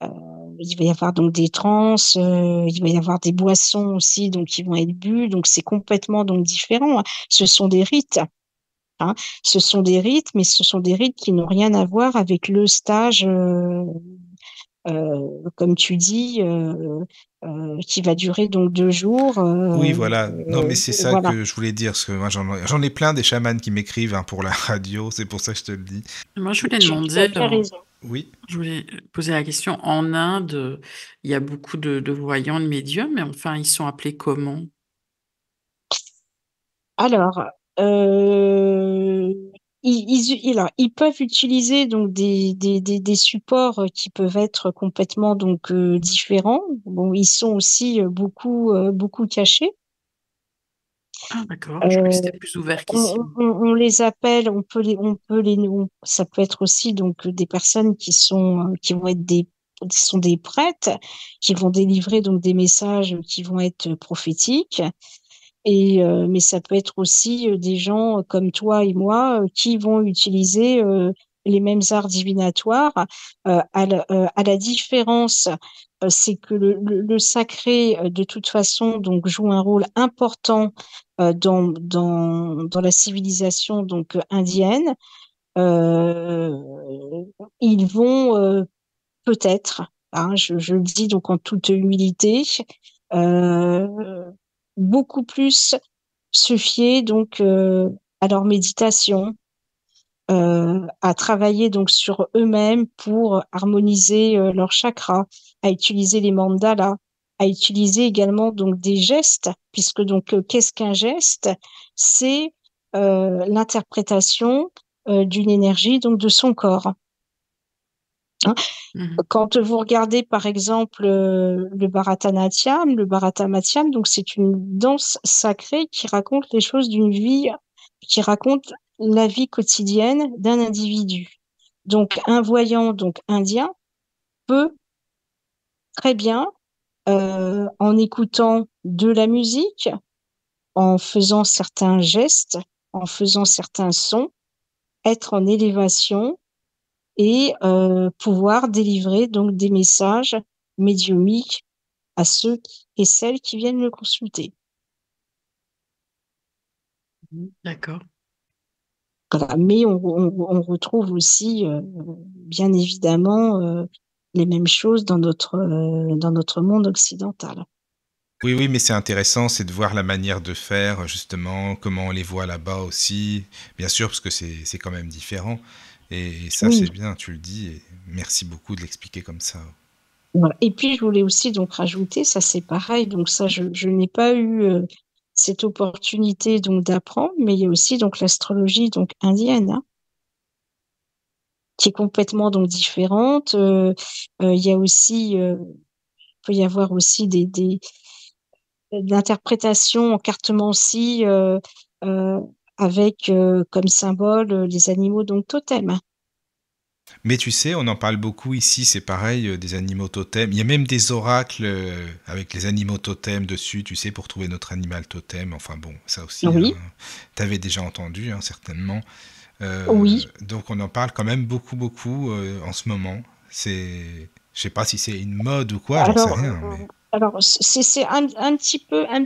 il va y avoir donc des transes, il va y avoir des boissons aussi donc qui vont être bues, donc c'est complètement donc différent, hein. Ce sont des rites, hein. Ce sont des rites, mais ce sont des rites qui n'ont rien à voir avec le stage, comme tu dis, qui va durer donc 2 jours. oui, voilà. Non, mais c'est ça Voilà. que je voulais dire, parce que moi, j'en ai plein des chamans qui m'écrivent hein, pour la radio, c'est pour ça que je te le dis. Moi, je voulais Tu as demander, bien raison. Oui. je voulais poser la question, en Inde, il y a beaucoup de voyants, de médiums, mais enfin, ils sont appelés comment? Alors, euh, ils peuvent utiliser donc des supports qui peuvent être complètement donc différents. Bon, ils sont aussi beaucoup cachés. Ah, d'accord, je crois que Euh, c'était plus ouvert qu'ici. on les appelle, ça peut être aussi donc des personnes qui vont être sont des prêtres, qui vont délivrer donc des messages qui vont être prophétiques. Mais ça peut être aussi des gens comme toi et moi qui vont utiliser les mêmes arts divinatoires. À la différence, c'est que le sacré, de toute façon, donc joue un rôle important dans la civilisation donc indienne. Euh, Ils vont peut-être, hein, je le dis donc en toute humilité, euh, beaucoup plus se fier donc à leur méditation, à travailler donc sur eux-mêmes pour harmoniser leurs chakras, à utiliser les mandalas, à utiliser également donc des gestes, puisque donc qu'est-ce qu'un geste? C'est l'interprétation d'une énergie donc de son corps. Hein. Mhm. Quand vous regardez par exemple le Bharatanatyam, donc c'est une danse sacrée qui raconte les choses d'une vie, qui raconte la vie quotidienne d'un individu. Donc un voyant donc indien peut très bien, en écoutant de la musique, en faisant certains gestes, en faisant certains sons, être en élévation et pouvoir délivrer donc des messages médiumniques à ceux et celles qui viennent le consulter. D'accord. Voilà. Mais on retrouve aussi, bien évidemment, les mêmes choses dans notre monde occidental. Oui, oui, mais c'est intéressant, c'est de voir la manière de faire, justement, comment on les voit là-bas aussi. Bien sûr, parce que c'est quand même différent. Et ça, Oui, c'est bien, tu le dis. Et merci beaucoup de l'expliquer comme ça. voilà. Et puis je voulais aussi donc rajouter, ça c'est pareil, donc ça je n'ai pas eu cette opportunité donc d'apprendre, mais il y a aussi donc l'astrologie donc indienne, hein, qui est complètement donc différente. Il y a aussi, peut y avoir aussi de l'interprétation en cartomancie avec comme symbole les animaux donc totems. Mais tu sais, on en parle beaucoup ici, c'est pareil, des animaux totems. Il y a même des oracles avec les animaux totems dessus, tu sais, pour trouver notre animal totem. Enfin bon, ça aussi, hein, Oui, t'avais déjà entendu, hein, certainement. oui. Donc on en parle quand même beaucoup, beaucoup en ce moment. Je sais pas si c'est une mode ou quoi, j'en sais Alors, rien, mais c'est un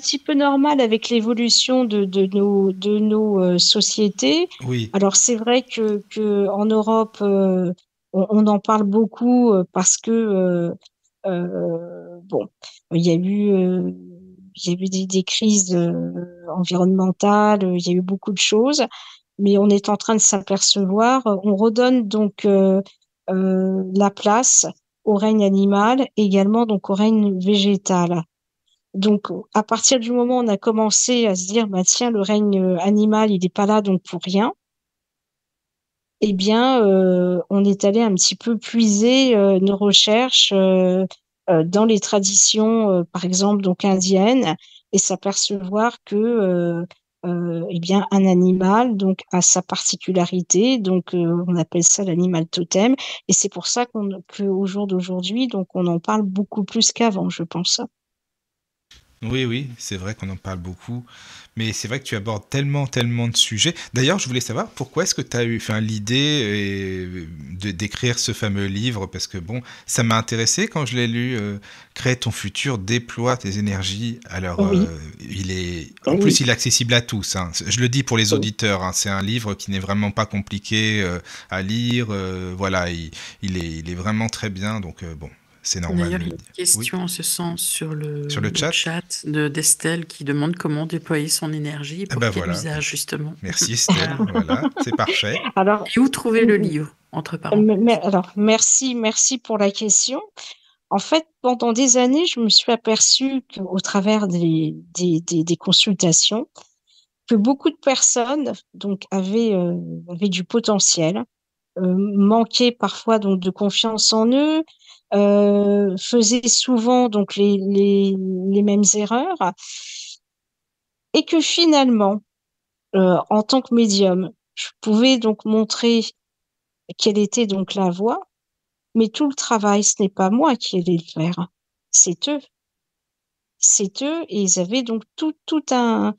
petit peu normal avec l'évolution de nos sociétés. oui, Alors, c'est vrai que en Europe, on en parle beaucoup parce que bon, il y a eu il y a eu des crises environnementales, il y a eu beaucoup de choses, mais on est en train de s'apercevoir, on redonne donc la place au règne animal, également donc au règne végétal. Donc, à partir du moment où on a commencé à se dire, bah tiens, le règne animal, il n'est pas là donc pour rien, eh bien, on est allé un petit peu puiser nos recherches dans les traditions, par exemple donc indiennes, et s'apercevoir que eh bien un animal donc a sa particularité, donc on appelle ça l'animal totem, et c'est pour ça qu'au jour d'aujourd'hui donc on en parle beaucoup plus qu'avant, je pense. oui, oui, c'est vrai qu'on en parle beaucoup. Mais c'est vrai que tu abordes tellement, tellement de sujets. D'ailleurs, je voulais savoir pourquoi est-ce que tu as eu enfin, l'idée d'écrire ce fameux livre? Parce que bon, ça m'a intéressé quand je l'ai lu. Crée ton futur, déploie tes énergies. Alors, Oui, en oui, plus, il est accessible à tous, hein. Je le dis pour les auditeurs, hein. C'est un livre qui n'est vraiment pas compliqué à lire. Voilà, il est vraiment très bien. Donc, bon, c'est normal. D'ailleurs, il y a une Oui, question en ce sens sur sur le le chat. chat d'Estelle qui demande comment déployer son énergie et Ah pour ben quel voilà. usage, justement. Merci Estelle, Voilà. voilà, c'est parfait. alors, Et où trouver le livre, entre parenthèses. alors merci pour la question. En fait, pendant des années, je me suis aperçue qu'au travers des consultations, que beaucoup de personnes donc avaient du potentiel, manquaient parfois donc de confiance en eux, faisaient souvent donc les mêmes erreurs, et que finalement, en tant que médium, je pouvais donc montrer quelle était donc la voie, mais tout le travail, ce n'est pas moi qui allais le faire, c'est eux. C'est eux, et ils avaient donc tout un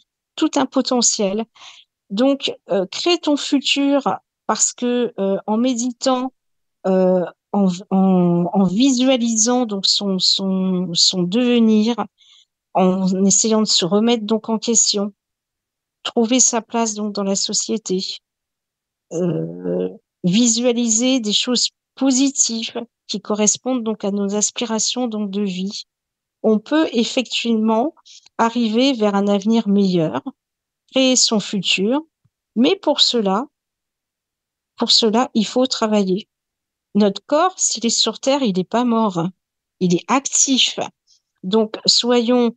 potentiel. Donc, crée ton futur parce que en méditant, en visualisant donc son devenir, en essayant de se remettre donc en question, trouver sa place donc dans la société, euh, visualiser des choses positives qui correspondent donc à nos aspirations donc de vie, on peut effectivement arriver vers un avenir meilleur créer son futur, mais pour cela, il faut travailler. Notre corps, s'il est sur Terre, il n'est pas mort, hein. Il est actif. Donc, soyons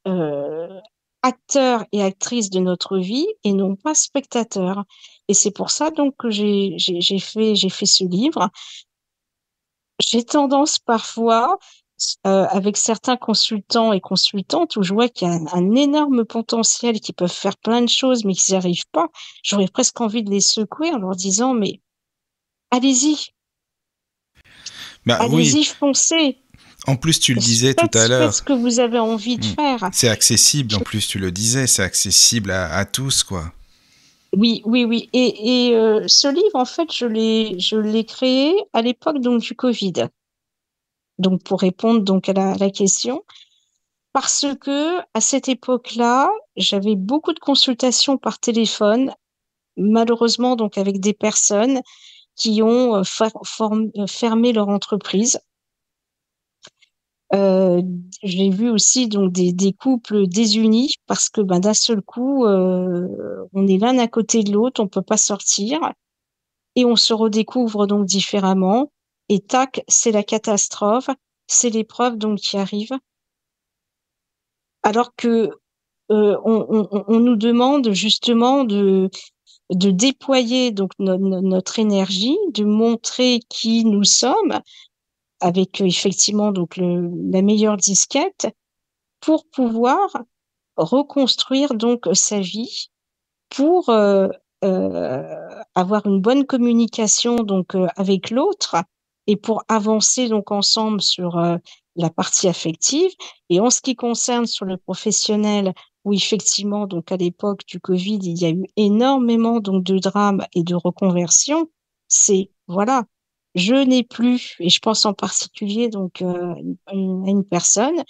euh, acteurs et actrices de notre vie et non pas spectateurs. Et c'est pour ça donc que j'ai fait ce livre. J'ai tendance parfois, avec certains consultants et consultantes, où je vois qu'il y a un énorme potentiel, qui peuvent faire plein de choses, mais qu'ils n'y arrivent pas. J'aurais presque envie de les secouer en leur disant, mais allez-y, Bah oui, allez-y, foncez. en plus tu le disais tout à Faites l'heure, ce que vous avez envie de faire. c'est accessible, en plus tu le disais, c'est accessible à tous, quoi. Oui, oui, oui. Et ce livre, en fait, je l'ai créé à l'époque donc du Covid. Donc pour répondre donc à la question, parce que à cette époque-là, j'avais beaucoup de consultations par téléphone, malheureusement donc avec des personnes qui ont fermé leur entreprise. Euh, j'ai vu aussi donc des couples désunis parce que ben, d'un seul coup, on est l'un à côté de l'autre, on peut pas sortir et on se redécouvre donc différemment. Et tac, c'est la catastrophe, c'est l'épreuve donc qui arrive. Alors que on nous demande justement de déployer donc notre énergie, de montrer qui nous sommes avec effectivement donc la meilleure disquette pour pouvoir reconstruire donc sa vie, pour avoir une bonne communication donc avec l'autre et pour avancer donc ensemble sur la partie affective. Et en ce qui concerne sur le professionnel, où effectivement donc à l'époque du Covid, il y a eu énormément donc de drames et de reconversions, c'est voilà, je n'ai plus, et je pense en particulier donc à une personne,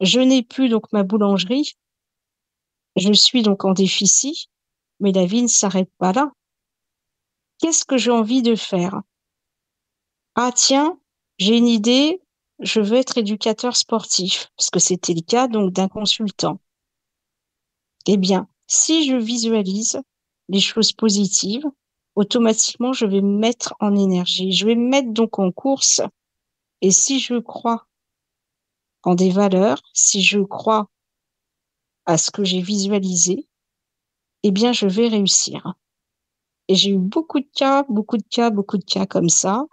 je n'ai plus donc ma boulangerie, je suis donc en déficit, mais la vie ne s'arrête pas là. Qu'est-ce que j'ai envie de faire? Ah tiens, j'ai une idée, je veux être éducateur sportif, parce que c'était le cas donc d'un consultant. Eh bien, si je visualise les choses positives, automatiquement je vais me mettre en énergie, je vais me mettre donc en course. Et si je crois en des valeurs, si je crois à ce que j'ai visualisé, eh bien je vais réussir. Et j'ai eu beaucoup de cas, beaucoup de cas, beaucoup de cas comme ça.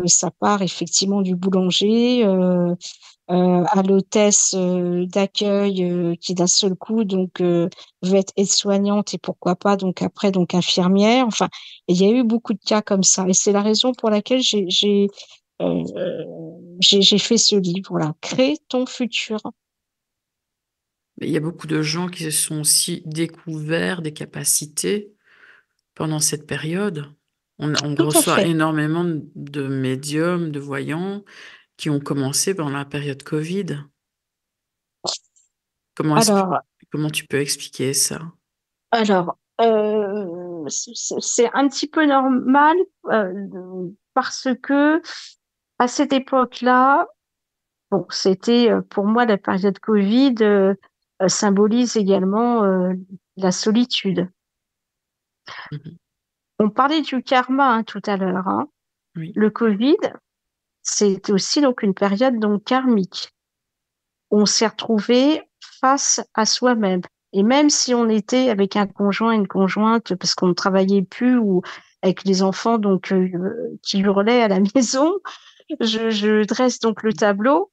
Ça part effectivement du boulanger à l'hôtesse d'accueil qui d'un seul coup donc veut être aide-soignante et pourquoi pas donc après donc infirmière. Enfin, il y a eu beaucoup de cas comme ça et c'est la raison pour laquelle euh, j'ai fait ce livre. Voilà, crée ton futur. Mais il y a beaucoup de gens qui se sont aussi découverts des capacités pendant cette période. On Tout à reçoit fait. énormément de médiums, de voyants qui ont commencé pendant la période Covid. Comment, Alors, comment tu peux expliquer ça? c'est un petit peu normal parce que à cette époque-là, bon, c'était pour moi la période Covid symbolise également la solitude. Mhm. On parlait du karma hein, tout à l'heure, hein. Oui. Le Covid, c'était aussi donc une période donc karmique. On s'est retrouvé face à soi-même. Et même si on était avec un conjoint, une conjointe, parce qu'on ne travaillait plus ou avec les enfants donc qui hurlaient à la maison, je dresse donc le tableau.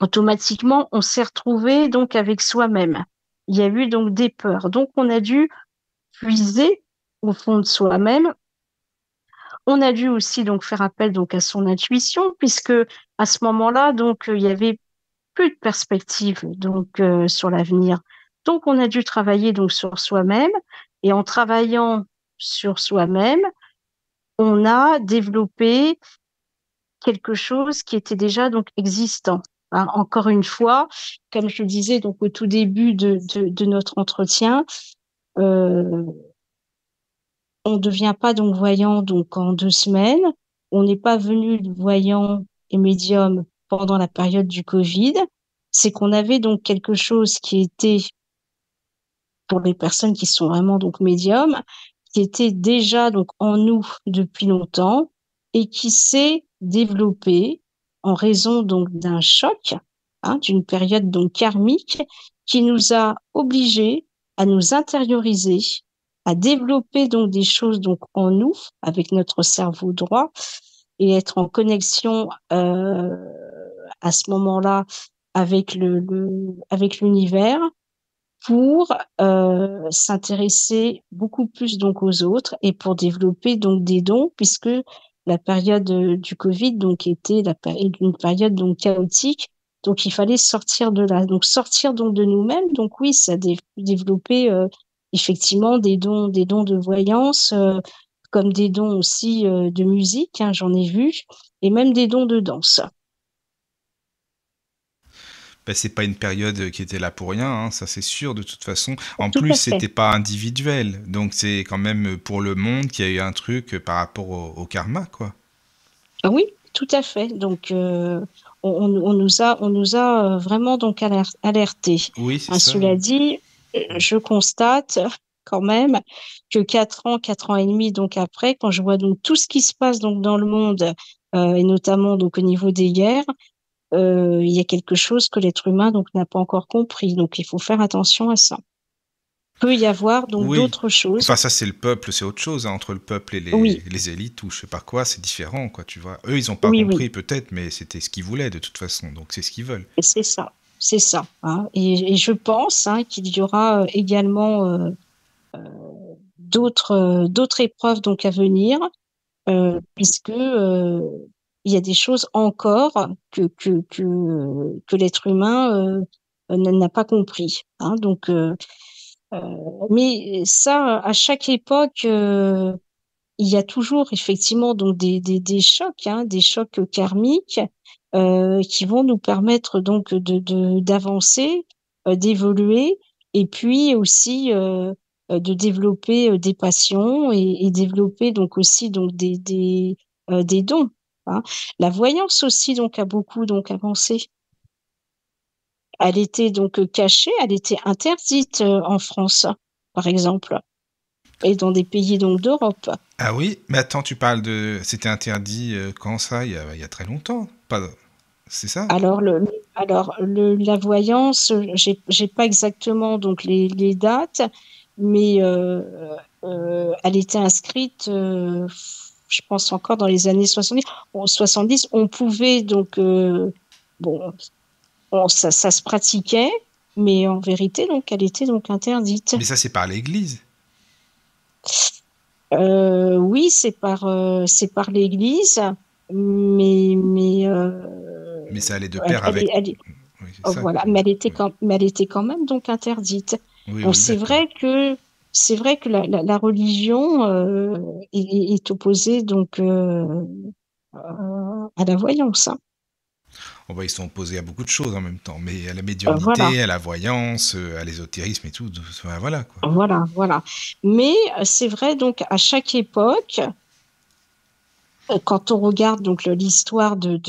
Automatiquement, on s'est retrouvé donc avec soi-même. Il y a eu donc des peurs. Donc, on a dû puiser au fond de soi-même. On a dû aussi donc faire appel donc à son intuition, puisque à ce moment-là, donc il y avait plus de perspective donc sur l'avenir. Donc, on a dû travailler donc sur soi-même, et en travaillant sur soi-même, on a développé quelque chose qui était déjà donc existant. Hein, encore une fois, comme je le disais donc au tout début de notre entretien, euh, on ne devient pas donc voyant donc en 2 semaines. On n'est pas venu voyant et médium pendant la période du Covid. C'est qu'on avait donc quelque chose qui était pour les personnes qui sont vraiment donc médiums, qui était déjà donc en nous depuis longtemps et qui s'est développé en raison donc d'un choc, d'une période donc karmique qui nous a obligés à nous intérioriser, à développer donc des choses donc en nous avec notre cerveau droit et être en connexion à ce moment-là avec avec l'univers pour s'intéresser beaucoup plus donc aux autres et pour développer donc des dons puisque la période du Covid donc était une période donc chaotique, donc il fallait sortir de là, donc sortir donc de nous-mêmes, donc oui, ça a développé effectivement des dons de voyance, comme des dons aussi de musique, j'en ai vu, et même des dons de danse. Ben, c'est pas une période qui était là pour rien, hein, ça c'est sûr de toute façon. En Tout plus, à fait. c'était pas individuel, donc c'est quand même pour le monde qu'il y a eu un truc par rapport au karma, quoi. Ah oui, tout à fait. Donc, on nous a vraiment donc alertés. Oui, c'est ça. Cela dit, je constate quand même que 4 ans et demi donc après, quand je vois donc tout ce qui se passe donc dans le monde et notamment donc au niveau des guerres, il y a quelque chose que l'être humain donc n'a pas encore compris. Donc, il faut faire attention à ça. Peut y avoir donc Oui. d'autres choses. Enfin, ça, c'est le peuple, c'est autre chose, hein, entre le peuple et Oui, les élites ou je sais pas quoi, c'est différent, quoi, tu vois. Eux, ils ont pas oui, oui. compris, peut-être, mais c'était ce qu'ils voulaient, de toute façon, donc c'est ce qu'ils veulent. Et c'est ça. Et je pense qu'il y aura également d'autres épreuves donc à venir, puisque il y a des choses encore que l'être humain n'a pas compris. Donc, mais ça, à chaque époque, il y a toujours effectivement donc des chocs, des chocs karmiques qui vont nous permettre donc d'avancer, d'évoluer et puis aussi de développer des passions et développer donc aussi donc des dons. La voyance aussi donc a beaucoup donc avancé. Elle était donc cachée, elle était interdite en France, par exemple, et dans des pays donc d'Europe. Ah oui, mais attends, tu parles de... C'était interdit quand ça? Il y a très longtemps, pas... C'est ça? Alors, la voyance, j'ai pas exactement donc les dates, mais elle était inscrite, je pense encore dans les années 70. En 70, on pouvait donc, bon, ça se pratiquait, mais en vérité, donc, elle était donc interdite. Mais ça, c'est par l'Église. Oui, c'est par l'Église, mais Mais ça allait de pair avec... Oui, c'est ça. voilà, mais elle était quand même donc interdite. Oui, Bon, oui, d'accord. c'est vrai que la religion est opposée donc à la voyance. Bon, bah, ils sont opposés à beaucoup de choses en même temps, mais à la Voilà, médiumnité, à la voyance, à l'ésotérisme et tout, enfin, voilà, quoi. voilà. Mais c'est vrai donc à chaque époque, quand on regarde donc l'histoire de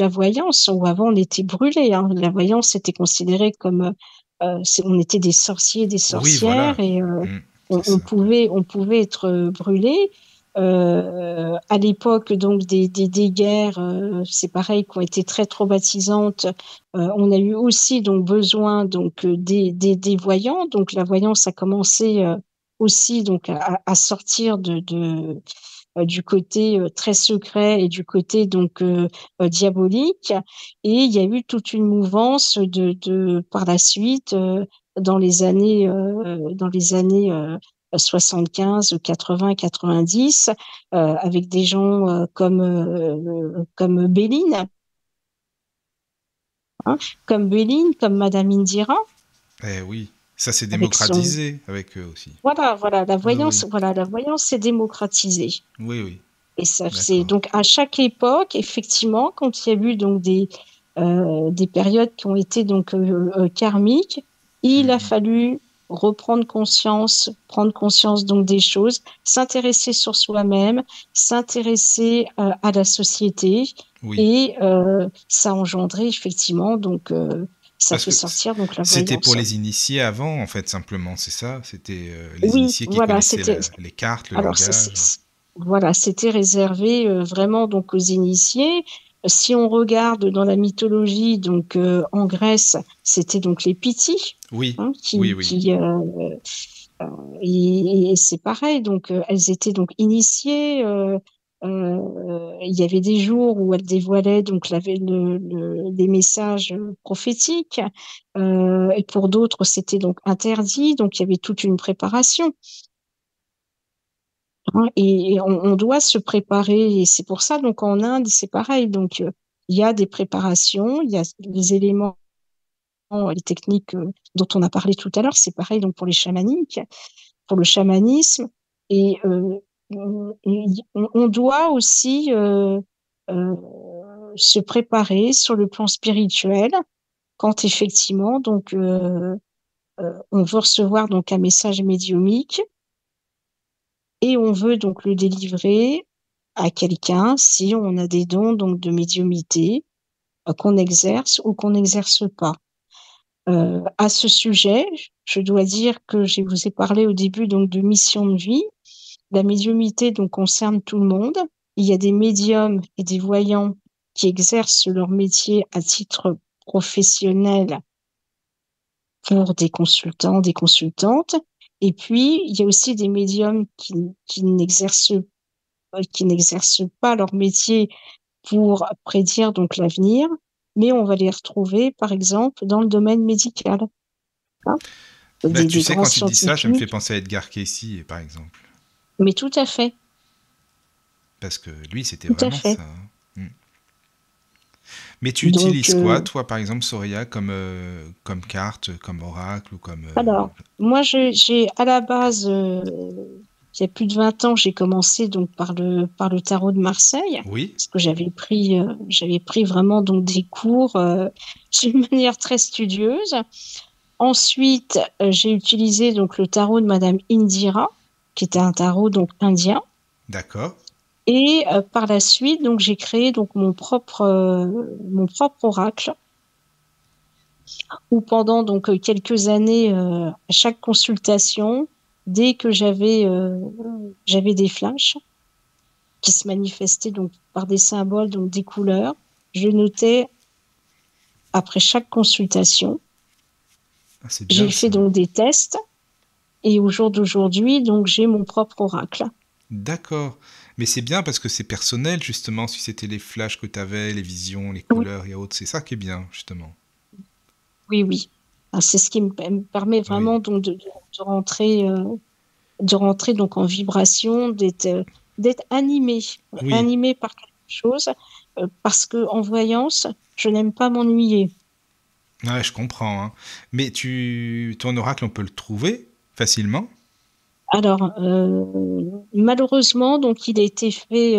la voyance, où avant on était brûlés, la voyance était considérée comme on était des sorciers, des Oui, voilà. sorcières, et C'est ça. on pouvait être brûlés. À l'époque donc des guerres, c'est pareil, qui ont été très traumatisantes. On a eu aussi donc besoin donc des voyants. Donc la voyance a commencé aussi donc à sortir du côté très secret et du côté donc diabolique. Et il y a eu toute une mouvance par la suite dans les années 75, 80, 90, avec des gens comme Béline, comme Béline, comme Madame Indira, Eh oui, ça s'est avec son démocratisé avec eux aussi. voilà Oui, oui, la voyance s'est démocratisée. oui, oui, Et ça, c'est d'accord. donc à chaque époque, effectivement, quand il y a eu donc des périodes qui ont été donc karmiques, il a fallu prendre conscience donc des choses, s'intéresser sur soi-même, s'intéresser à la société, Oui, et ça a engendré effectivement donc Ça Parce fait que sortir donc la c'était pour voyance. les initiés avant, en fait, simplement, c'est ça? C'était les Oui, initiés qui voilà, connaissaient c'était. les cartes, le Alors, langage. voilà, c'était réservé vraiment donc aux initiés. Si on regarde dans la mythologie, donc en Grèce, c'était donc les Pythie, Oui, hein, oui, oui. et c'est pareil. Donc, elles étaient donc initiées. Il y avait des jours où elles dévoilaient donc les messages prophétiques, et pour d'autres, c'était donc interdit. Donc, il y avait toute une préparation. Hein, et on doit se préparer, et c'est pour ça, donc en Inde, c'est pareil. Donc, il y a des préparations, il y a les éléments, les techniques dont on a parlé tout à l'heure, c'est pareil donc pour les chamaniques, pour le chamanisme, et on doit aussi euh, se préparer sur le plan spirituel quand effectivement donc on veut recevoir donc un message médiumnique et on veut donc le délivrer à quelqu'un si on a des dons donc de médiumnité qu'on exerce ou qu'on n'exerce pas. À ce sujet, je dois dire que je vous ai parlé au début donc de mission de vie. La médiumnité donc concerne tout le monde. Il y a des médiums et des voyants qui exercent leur métier à titre professionnel pour des consultants, des consultantes. Et puis, il y a aussi des médiums qui n'exercent pas leur métier pour prédire donc l'avenir, mais on va les retrouver, par exemple, dans le domaine médical. Hein, Bah, tu des sais, grands quand tu dis ça, ça me fait scientifiques, penser à Edgar Cayce, par exemple. mais tout à fait, Parce que lui, c'était tout à vraiment fait. ça. Mm. Mais tu Donc, utilises quoi, toi, par exemple, Soraya, comme carte, comme oracle ou comme... alors, moi, j'ai à la base, il y a plus de 20 ans, j'ai commencé donc par le tarot de Marseille, Oui, parce que j'avais pris vraiment donc des cours d'une manière très studieuse. Ensuite, j'ai utilisé donc le tarot de Madame Indira, qui était un tarot donc indien. d'accord. Et par la suite, donc j'ai créé donc mon propre oracle, où pendant donc quelques années, à chaque consultation, dès que j'avais des flashs qui se manifestaient donc par des symboles, donc des couleurs, je notais après chaque consultation. Ah, c'est bien J'ai fait ça. donc des tests, et au jour d'aujourd'hui, donc j'ai mon propre oracle. D'accord. Mais c'est bien parce que c'est personnel, justement, si c'était les flashs que tu avais, les visions, les Oui, couleurs et autres. C'est ça qui est bien, justement. oui, oui. Ah, c'est ce qui me permet Oui, vraiment donc de rentrer donc en vibration, d'être oui. animé par quelque chose, parce que en voyance, je n'aime pas m'ennuyer. Ouais, je comprends, hein. Mais ton oracle, on peut le trouver facilement? Alors, malheureusement, donc il a été fait,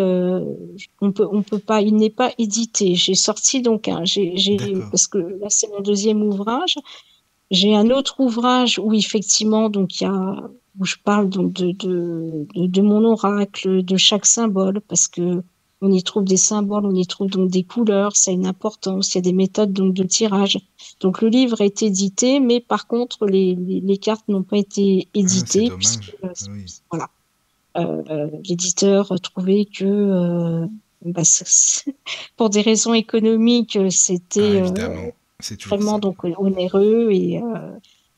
on peut pas, il n'est pas édité. J'ai sorti donc D'accord. parce que là c'est mon deuxième ouvrage. J'ai un autre ouvrage où effectivement, donc où je parle donc de mon oracle, de chaque symbole, parce que on y trouve des symboles, on y trouve donc des couleurs, ça a une importance, il y a des méthodes donc de tirage. Donc le livre a été édité, mais par contre les cartes n'ont pas été Ah, c'est éditées puisque dommage. Oui. voilà, l'éditeur trouvait que bah, pour des raisons économiques, Ah, c'était évidemment. C'est toujours vraiment ça. donc onéreux, et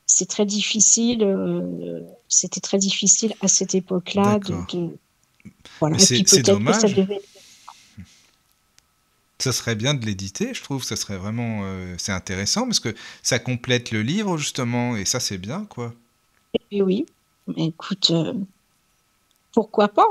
c'est très difficile. C'était très difficile à cette époque-là D'accord. voilà. Mais Et puis c'est peut-être que ça dommage. devait. Ça serait bien de l'éditer, je trouve. Ça serait vraiment... c'est intéressant parce que ça complète le livre, justement. Et ça, c'est bien, quoi. Et oui, mais écoute, pourquoi pas?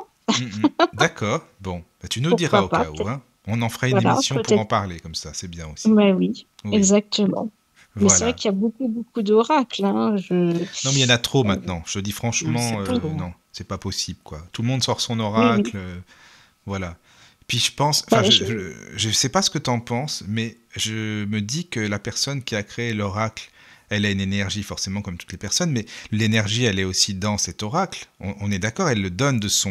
D'accord. Bon. Bah, tu nous le diras Pourquoi au pas? cas où, hein. On en fera une Voilà, émission pour en peut-être. parler, comme ça. C'est bien aussi. Mais oui, Oui. exactement. Mais c'est vrai Voilà. qu'il y a beaucoup d'oracles. Hein. Non, mais il y en a trop Euh, maintenant. Je te dis Non, franchement, c'est oui, trop. non, c'est pas possible, quoi. Tout le monde sort son oui. oracle, voilà. Puis je pense, enfin, Bah, je sais pas ce que t'en penses, mais je me dis que la personne qui a créé l'oracle, elle a une énergie forcément comme toutes les personnes, mais l'énergie, elle est aussi dans cet oracle. On est d'accord, elle le donne de son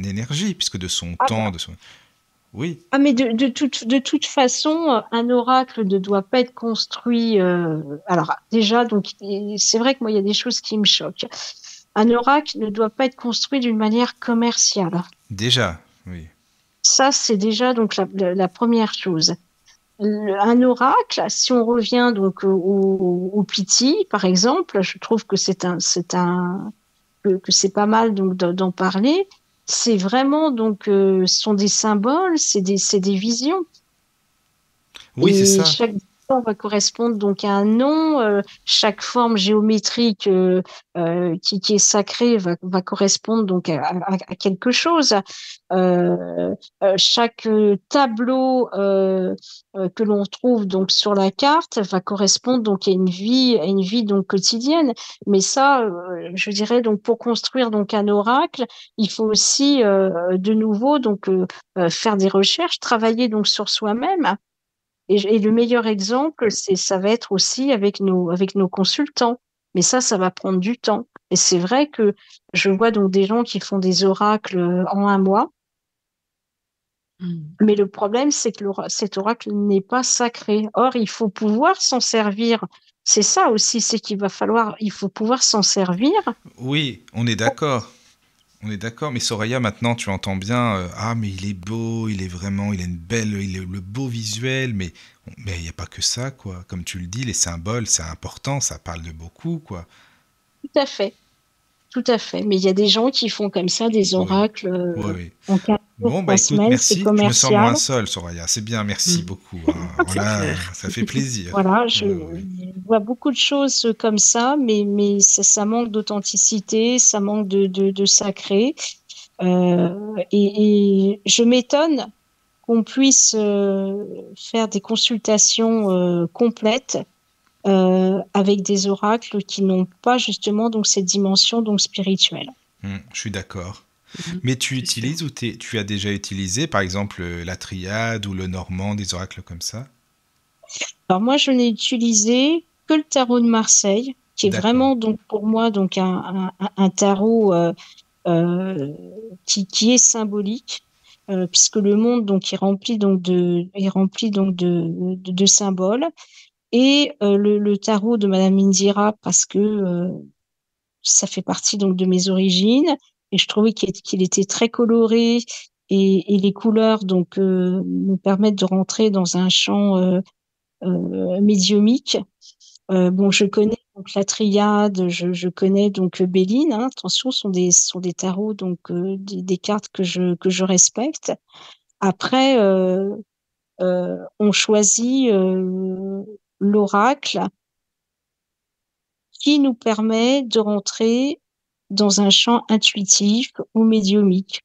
énergie, puisque de son ah temps, bah, de son. Oui, Ah, mais de toute façon, un oracle ne doit pas être construit. Alors, déjà, donc, c'est vrai que moi, il y a des choses qui me choquent. Un oracle ne doit pas être construit d'une manière commerciale. déjà, oui. Ça, c'est déjà donc la première chose. Un oracle, si on revient donc au Piti, par exemple, je trouve que que c'est pas mal donc d'en parler. C'est vraiment donc ce sont des symboles, c'est des visions. Oui, c'est Et ça. chaque forme va correspondre donc à un nom. Chaque forme géométrique qui est sacrée va correspondre donc à quelque chose. Chaque tableau que l'on trouve donc sur la carte va correspondre donc à une vie donc quotidienne. Mais ça, je dirais donc pour construire donc un oracle, il faut aussi de nouveau donc faire des recherches, travailler donc sur soi-même. Et le meilleur exemple, ça va être aussi avec nos consultants. Mais ça va prendre du temps. Et c'est vrai que je vois donc des gens qui font des oracles en un mois. Mm. Mais le problème, c'est que cet oracle n'est pas sacré. Or, il faut pouvoir s'en servir. C'est ça aussi, c'est il faut pouvoir s'en servir. Oui, on est d'accord. On est d'accord, mais Soraya, maintenant tu entends bien, ah mais il est beau, il est vraiment, il a une belle, il est le beau visuel, mais il n'y a pas que ça, quoi. Comme tu le dis, les symboles, c'est important, ça parle de beaucoup, quoi. Tout à fait, tout à fait. Mais il y a des gens qui font comme ça des Oui, oracles oui, oui. en 15 jours, Bon, bah 3 écoute, semaines, c'est merci. Je me sens moins commercial. seul, Soraya. C'est bien, merci Mm. beaucoup, hein. C'est Voilà, clair. ça fait plaisir. Voilà, Ouais, ouais. je vois beaucoup de choses comme ça, mais ça manque d'authenticité, ça manque de sacré. Et je m'étonne qu'on puisse faire des consultations complètes avec des oracles qui n'ont pas justement donc cette dimension donc spirituelle. Je suis d'accord. Mhm. Mais tu C'est sûr. utilises ou tu as déjà utilisé, par exemple, la triade ou le normand, des oracles comme ça? Alors moi, je n'ai utilisé que le tarot de Marseille, qui est D'accord. vraiment donc pour moi donc un tarot euh, qui est symbolique, puisque le monde donc est rempli donc de symboles. Et le tarot de Madame Indira, parce que ça fait partie donc de mes origines, et je trouvais qu'il était très coloré, et les couleurs donc me permettent de rentrer dans un champ médiumique. Bon, je connais donc la triade, je connais donc Béline. Hein, attention, sont des tarots, donc des cartes que je respecte. Après, on choisit l'oracle qui nous permet de rentrer dans un champ intuitif ou médiumique.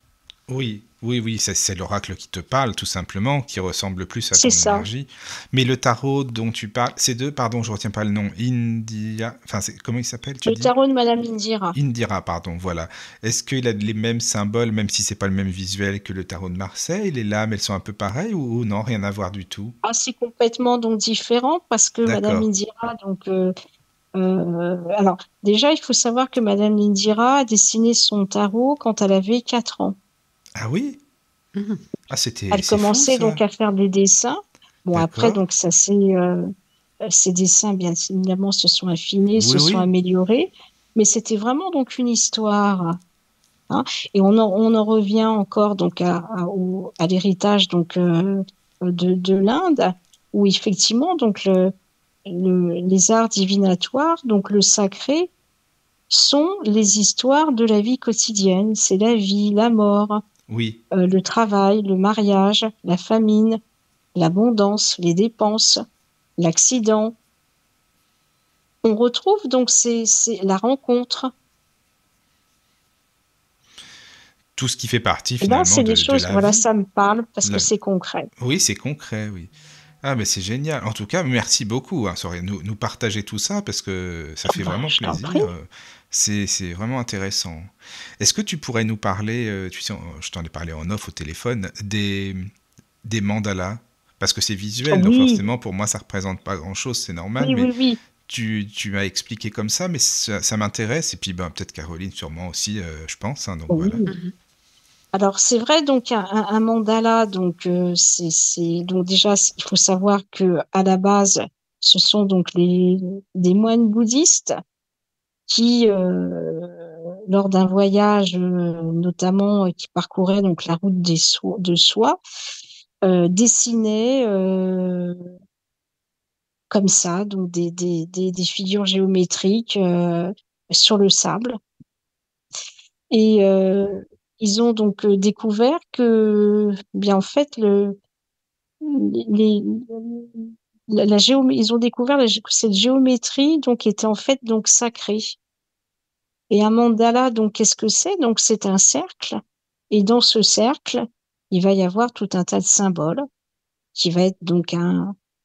Oui, oui, oui, c'est l'oracle qui te parle, tout simplement, qui ressemble plus à C'est ton ça. énergie. Mais le tarot dont tu parles, c'est deux, pardon, je retiens pas le nom, India, enfin, comment il s'appelle, tu Le dis? tarot de Madame Indira. Indira, pardon, voilà. Est-ce qu'il a les mêmes symboles, même si c'est pas le même visuel que le tarot de Marseille? Les lames, elles sont un peu pareilles ou non, rien à voir du tout? Ah, c'est complètement donc différent parce que Madame D'accord. Indira donc alors, déjà, il faut savoir que Madame Indira a dessiné son tarot quand elle avait 4 ans. Ah oui? Mhm. Ah, Elle c'est fou commençait donc ça. à faire des dessins. Bon, après, D'accord. donc, ces dessins, bien évidemment, se sont affinés, Oui, se sont oui. améliorés. Mais c'était vraiment donc une histoire. Hein. Et on en revient encore donc à l'héritage donc de l'Inde, où effectivement donc les arts divinatoires, donc le sacré, sont les histoires de la vie quotidienne. C'est la vie, la mort, Oui. le travail, le mariage, la famine, l'abondance, les dépenses, l'accident. On retrouve donc c'est la rencontre. Tout ce qui fait partie Et là, finalement c'est des de choses, la voilà, vie. ça me parle parce que La- c'est concret. Oui, c'est concret, oui. Ah, mais c'est génial. En tout cas, merci beaucoup, hein, Soraya, nous partager tout ça parce que ça fait Bah, vraiment je t'en prie. plaisir. C'est vraiment intéressant. Est-ce que tu pourrais nous parler, tu sais, je t'en ai parlé en off au téléphone, des mandalas? Parce que c'est visuel, donc Oui, forcément, pour moi, ça représente pas grand-chose, c'est normal, oui, mais oui, oui. tu m'as expliqué comme ça, mais ça m'intéresse. Et puis, ben, peut-être Caroline, sûrement aussi, je pense, hein, donc voilà. Oui. Mhm. Alors c'est vrai donc un mandala donc donc déjà il faut savoir que à la base ce sont donc les des moines bouddhistes qui lors d'un voyage notamment qui parcourait donc la route de soie dessinaient comme ça donc des figures géométriques sur le sable. Et ils ont donc découvert que, bien en fait, les, ils ont découvert que cette géométrie donc était en fait donc sacrée. Et un mandala, donc qu'est-ce que c'est? Donc c'est un cercle. Et dans ce cercle, il va y avoir tout un tas de symboles qui va être donc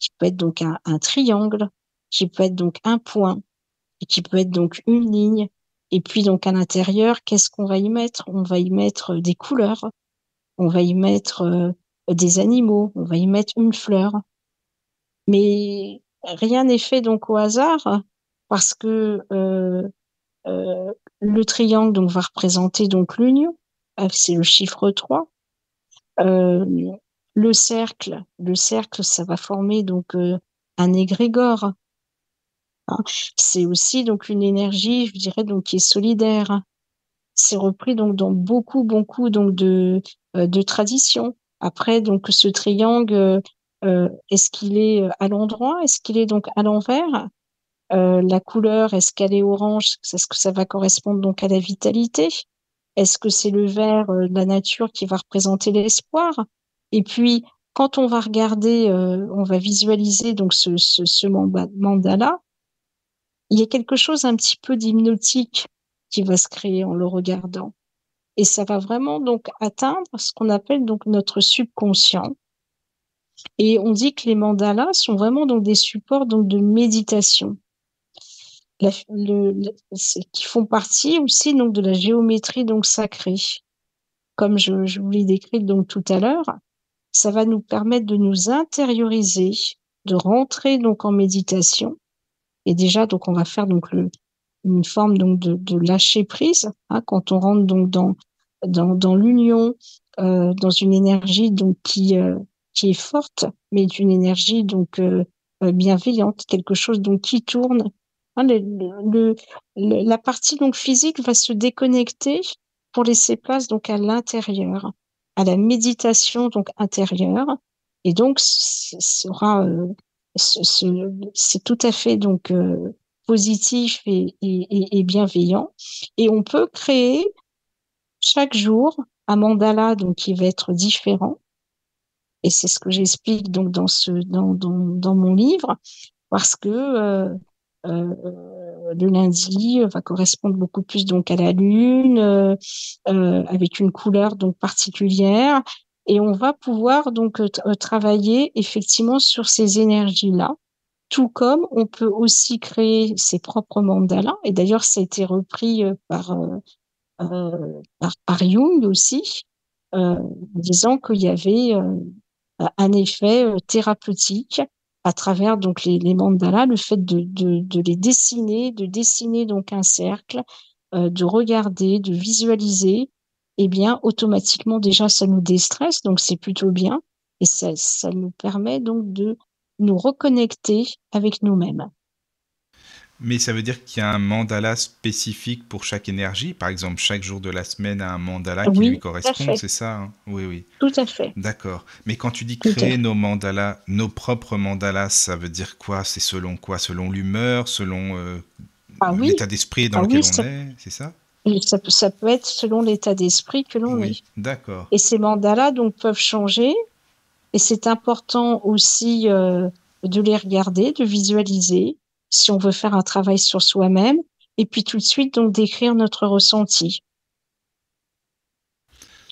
qui peut être donc un triangle, qui peut être donc un point, et qui peut être donc une ligne. Et puis donc à l'intérieur, qu'est-ce qu'on va y mettre? On va y mettre des couleurs, on va y mettre des animaux, on va y mettre une fleur. Mais rien n'est fait donc au hasard parce que le triangle donc va représenter donc l'union, c'est le chiffre 3. Euh, le cercle, ça va former donc un égrégore, hein. C'est aussi donc une énergie, je dirais donc qui est solidaire. C'est repris donc dans beaucoup donc de traditions. Après donc ce triangle, est-ce qu'il est à l'endroit, est-ce qu'il est donc à l'envers? La couleur, est-ce qu'elle est orange? Est-ce que ça va correspondre donc à la vitalité? Est-ce que c'est le vert de la nature qui va représenter l'espoir? Et puis quand on va regarder, on va visualiser donc ce mandala, il y a quelque chose un petit peu d'hypnotique qui va se créer en le regardant. Et ça va vraiment donc atteindre ce qu'on appelle donc notre subconscient. Et on dit que les mandalas sont vraiment donc des supports donc de méditation. Qui font partie aussi donc de la géométrie donc sacrée. Comme je vous l'ai décrit donc tout à l'heure, ça va nous permettre de nous intérioriser, de rentrer donc en méditation. Et déjà donc on va faire donc une forme donc de lâcher prise, hein, quand on rentre donc dans l'union, dans une énergie donc qui est forte, mais d'une énergie donc bienveillante, quelque chose donc qui tourne. Hein, la partie donc physique va se déconnecter pour laisser place donc à l'intérieur, à la méditation donc intérieure, et donc c'est tout à fait donc positif et bienveillant. Et on peut créer chaque jour un mandala donc qui va être différent. Et c'est ce que j'explique donc dans mon livre, parce que le lundi va correspondre beaucoup plus donc à la lune, avec une couleur donc particulière. Et on va pouvoir donc travailler effectivement sur ces énergies-là. Tout comme on peut aussi créer ses propres mandalas. Et d'ailleurs, ça a été repris par Jung aussi, disant qu'il y avait un effet thérapeutique à travers donc les mandalas, le fait de les dessiner, de dessiner donc un cercle, de regarder, de visualiser, eh bien, automatiquement, déjà, ça nous déstresse, donc c'est plutôt bien. Et ça nous permet donc de nous reconnecter avec nous-mêmes. Mais ça veut dire qu'il y a un mandala spécifique pour chaque énergie. Par exemple, chaque jour de la semaine a un mandala qui Oui, lui tout à correspond, fait. c'est ça, hein? Oui, oui. Tout à fait. D'accord. Mais quand tu dis Tout à créer fait. nos mandalas, nos propres mandalas, ça veut dire quoi? C'est selon quoi? Selon l'humeur, selon Ah oui, l'état d'esprit dans ah oui, lequel on est, c'est ça? ça peut être selon l'état d'esprit que l'on Oui, est. d'accord. Et ces mandalas donc peuvent changer. Et c'est important aussi de les regarder, de visualiser, si on veut faire un travail sur soi-même, et puis tout de suite donc d'écrire notre ressenti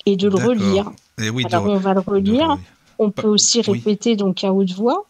et de le D'accord. relire. Et oui, Alors on va le relire. On peut aussi Oui, répéter donc à haute voix,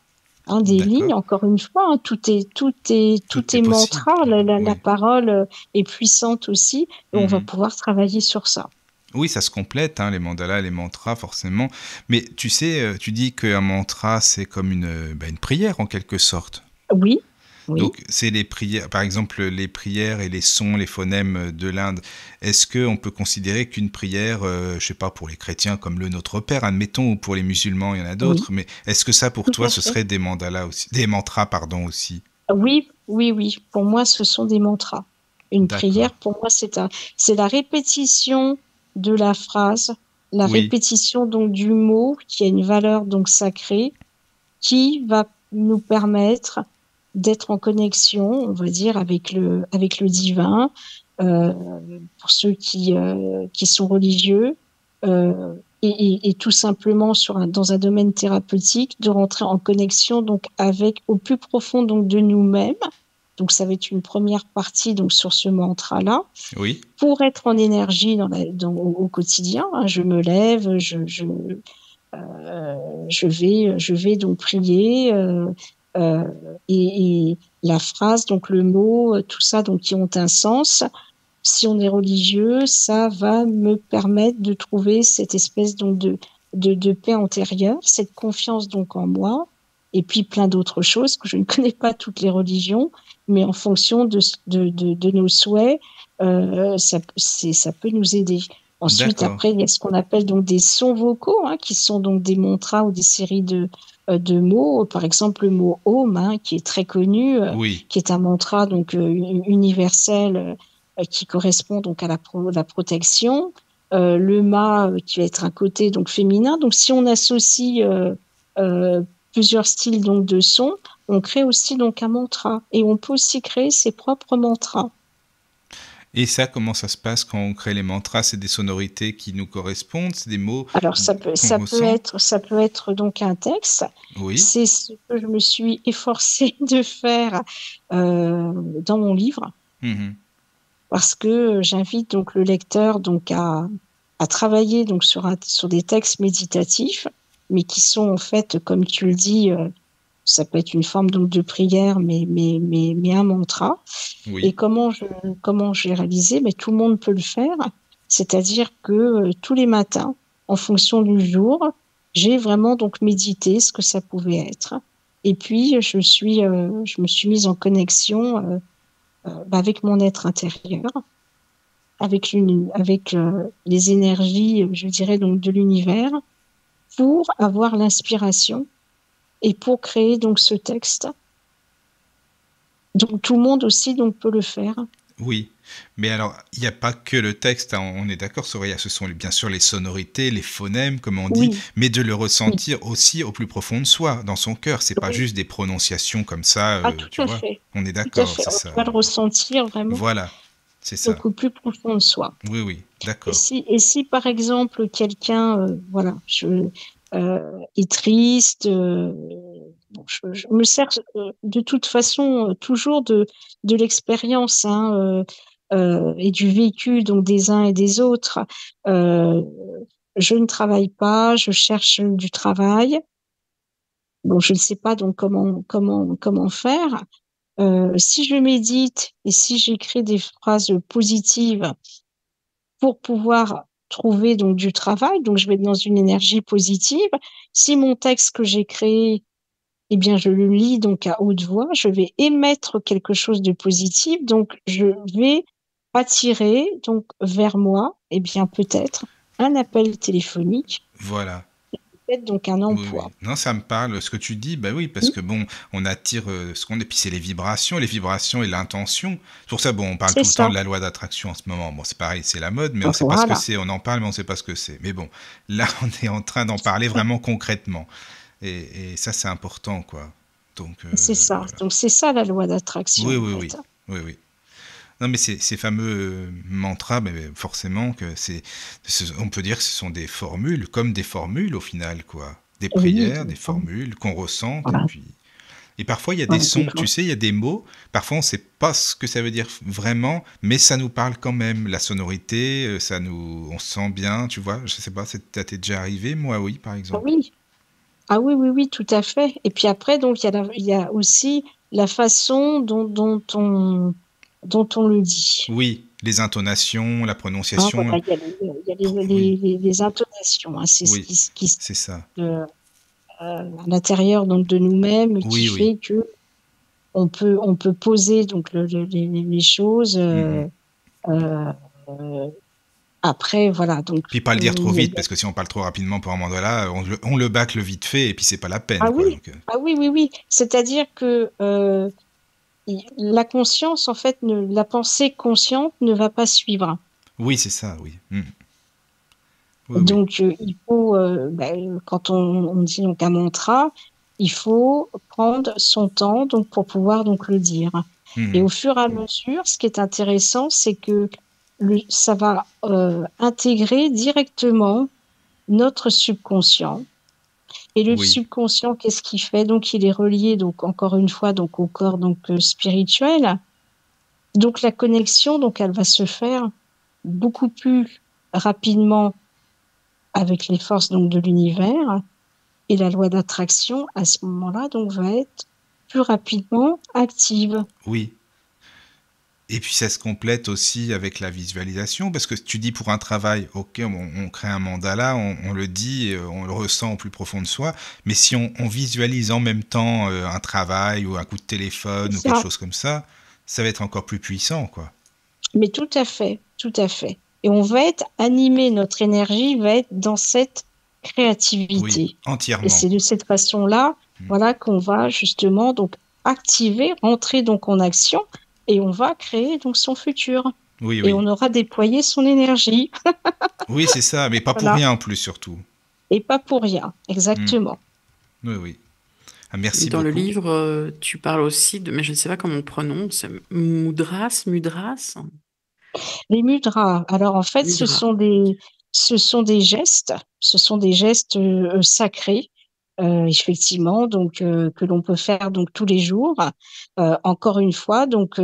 hein, des lignes. d'accord. Encore une fois, hein, tout Tout est est possible. mantra. La Oui. parole est puissante aussi, et on va Mhm. pouvoir travailler sur ça. Oui, ça se complète, hein, les mandalas, les mantras, forcément. Mais tu sais, tu dis qu'un mantra, c'est comme une prière, en quelque sorte. Oui, Oui, Donc, c'est les prières, par exemple, les prières et les sons, les phonèmes de l'Inde. Est-ce qu'on peut considérer qu'une prière, je sais pas, pour les chrétiens comme le Notre Père, admettons, ou pour les musulmans, il y en a oui, d'autres, mais est-ce que ça, pour tout toi, à ce fait. serait des mandalas aussi, des mantras, pardon, aussi? Oui, oui, oui. Pour moi, ce sont des mantras. Une D'accord. prière, pour moi, c'est la répétition de la phrase, la Oui, répétition donc du mot qui a une valeur donc sacrée, qui va nous permettre d'être en connexion, on va dire, avec le divin. Euh, pour ceux qui sont religieux, et tout simplement dans un domaine thérapeutique, de rentrer en connexion donc avec au plus profond donc de nous-mêmes. Donc ça va être une première partie donc sur ce mantra-là oui, pour être en énergie au quotidien. Hein. Je me lève, je vais donc prier, euh, et la phrase, donc le mot, tout ça, donc qui ont un sens. Si on est religieux, ça va me permettre de trouver cette espèce donc de paix intérieure, cette confiance donc en moi, et puis plein d'autres choses que je ne connais pas toutes les religions, mais en fonction de nos souhaits, ça peut nous aider. Ensuite, d'accord. après, il y a ce qu'on appelle donc des sons vocaux, hein, qui sont donc des mantras ou des séries de mots. Par exemple, le mot Om, hein, qui est très connu, Oui, qui est un mantra donc universel, qui correspond donc à la protection. Le mât, qui va être un côté donc féminin. Donc, si on associe euh, plusieurs styles donc de sons, on crée aussi donc un mantra. Et on peut aussi créer ses propres mantras. et ça, comment ça se passe quand on crée les mantras? C'est des sonorités qui nous correspondent, c'est des mots Alors, qu'on ressent? ça peut être donc un texte. Oui, C'est ce que je me suis efforcée de faire dans mon livre, mhm, parce que j'invite donc le lecteur donc à travailler donc sur des textes méditatifs, mais qui sont en fait, comme tu le dis, ça peut être une forme donc de prière, mais un mantra. Et oui, comment j'ai réalisé? Mais tout le monde peut le faire. C'est-à-dire que tous les matins, en fonction du jour, j'ai vraiment donc médité ce que ça pouvait être. Et puis, je me suis mise en connexion avec mon être intérieur, avec les énergies, je dirais donc de l'univers, pour avoir l'inspiration et pour créer donc ce texte. Donc tout le monde aussi donc peut le faire. oui. Mais alors, il n'y a pas que le texte, hein, on est d'accord, Soraya, ce sont bien sûr les sonorités, les phonèmes, comme on dit, Oui, mais de le oui, ressentir aussi au plus profond de soi, dans son cœur. C'est pas oui. juste des prononciations comme ça, Ah, tu vois. On est tout à d'accord, fait. c'est On ça. doit le ressentir vraiment Voilà, c'est ça. donc au plus profond de soi. Oui, oui, d'accord. Et si par exemple quelqu'un, voilà, est triste, bon, je me sers de toute façon toujours de l'expérience, hein, et du vécu donc des uns et des autres. Euh, je ne travaille pas, je cherche du travail. Bon, je ne sais pas donc comment faire. Si je médite et si j'écris des phrases positives pour pouvoir trouver donc du travail, donc je vais être dans une énergie positive. Si mon texte que j'ai créé, eh bien, je le lis donc à haute voix, je vais émettre quelque chose de positif, donc je vais attirer donc vers moi, eh bien, peut-être un appel téléphonique, Voilà. peut-être donc un Oui, oui. emploi. Non, ça me parle, ce que tu dis, bah oui, parce Oui, que bon, on attire ce qu'on est, puis c'est les vibrations et l'intention. C'est pour ça, bon, on parle c'est tout le temps ça. de la loi d'attraction en ce moment. Bon, c'est pareil, c'est la mode, mais on sait pas ce que Voilà. c'est. On en parle, mais on sait pas ce que c'est. Mais bon, là, on est en train d'en parler vraiment concrètement. Et ça, c'est important, quoi. Donc, C'est ça. voilà. Donc c'est ça la loi d'attraction, Oui, en oui, fait. oui. Oui, oui. Non, mais ces fameux mantras, mais forcément que on peut dire que ce sont des formules, comme des formules au final, quoi. Des Oui, prières, des formules qu'on ressente, et voilà, puis... Et parfois, il y a des voilà, sons, tu sais, il y a des mots, parfois on ne sait pas ce que ça veut dire vraiment, mais ça nous parle quand même. La sonorité, on se sent bien, tu vois. Je sais pas, ça t'est déjà arrivé? Moi, oui, par exemple. oui. Ah oui, oui, oui, tout à fait. Et puis après, donc, il y a aussi la façon dont on le dit. Oui, les intonations, la Hein, voilà, prononciation, il y a oui, les intonations. Hein, c'est ce oui, qui se c'est ça. à l'intérieur donc de nous-mêmes qui Oui, oui, fait que on peut poser donc les choses. Mhm. Euh, euh, Après, voilà. Donc, Puis pas le dire trop il y vite, a- parce que si on parle trop rapidement pour un mandat-là, on le bâcle vite fait, et puis c'est pas la peine, ah quoi. oui, Donc, ah oui, oui, oui. C'est-à-dire que la conscience, en fait, la pensée consciente ne va pas suivre. oui, c'est ça, oui. Oui, oui. Donc, il faut, quand on dit donc un mantra, il faut prendre son temps donc pour pouvoir donc le dire. Et Mhm. au fur et à mesure, ce qui est intéressant, c'est que ça va intégrer directement notre subconscient. Et le Oui, subconscient, qu'est-ce qu'il fait? Donc, il est relié donc encore une fois donc au corps donc spirituel. Donc, la connexion donc elle va se faire beaucoup plus rapidement avec les forces donc de l'univers. Et la loi d'attraction, à ce moment-là, donc, va être plus rapidement active. oui. Et puis ça se complète aussi avec la visualisation, parce que tu dis pour un travail, ok, on crée un mandala, on le dit, on le ressent au plus profond de soi, mais si on visualise en même temps un travail ou un coup de téléphone ou quelque Ça, chose comme ça va être encore plus puissant, quoi. mais tout à fait, tout à fait. Et on va être animé, notre énergie va être dans cette Oui, créativité. Et entièrement. c'est de cette façon-là, voilà, qu'on va justement donc activer, rentrer donc en action, et on va créer donc son futur. Oui, Et oui. on aura déployé son énergie. Oui, c'est ça, mais pas pour Voilà. rien en plus, surtout. Et pas pour rien. Hmm. Exactement. Oui, oui. Ah, merci Dans le beaucoup. livre, tu parles aussi de, mais je ne sais pas comment on prononce, mudras. Les mudras, alors en fait, Mudra. ce sont des gestes, ce sont des gestes sacrés, effectivement, donc que l'on peut faire donc tous les jours. Encore une fois, donc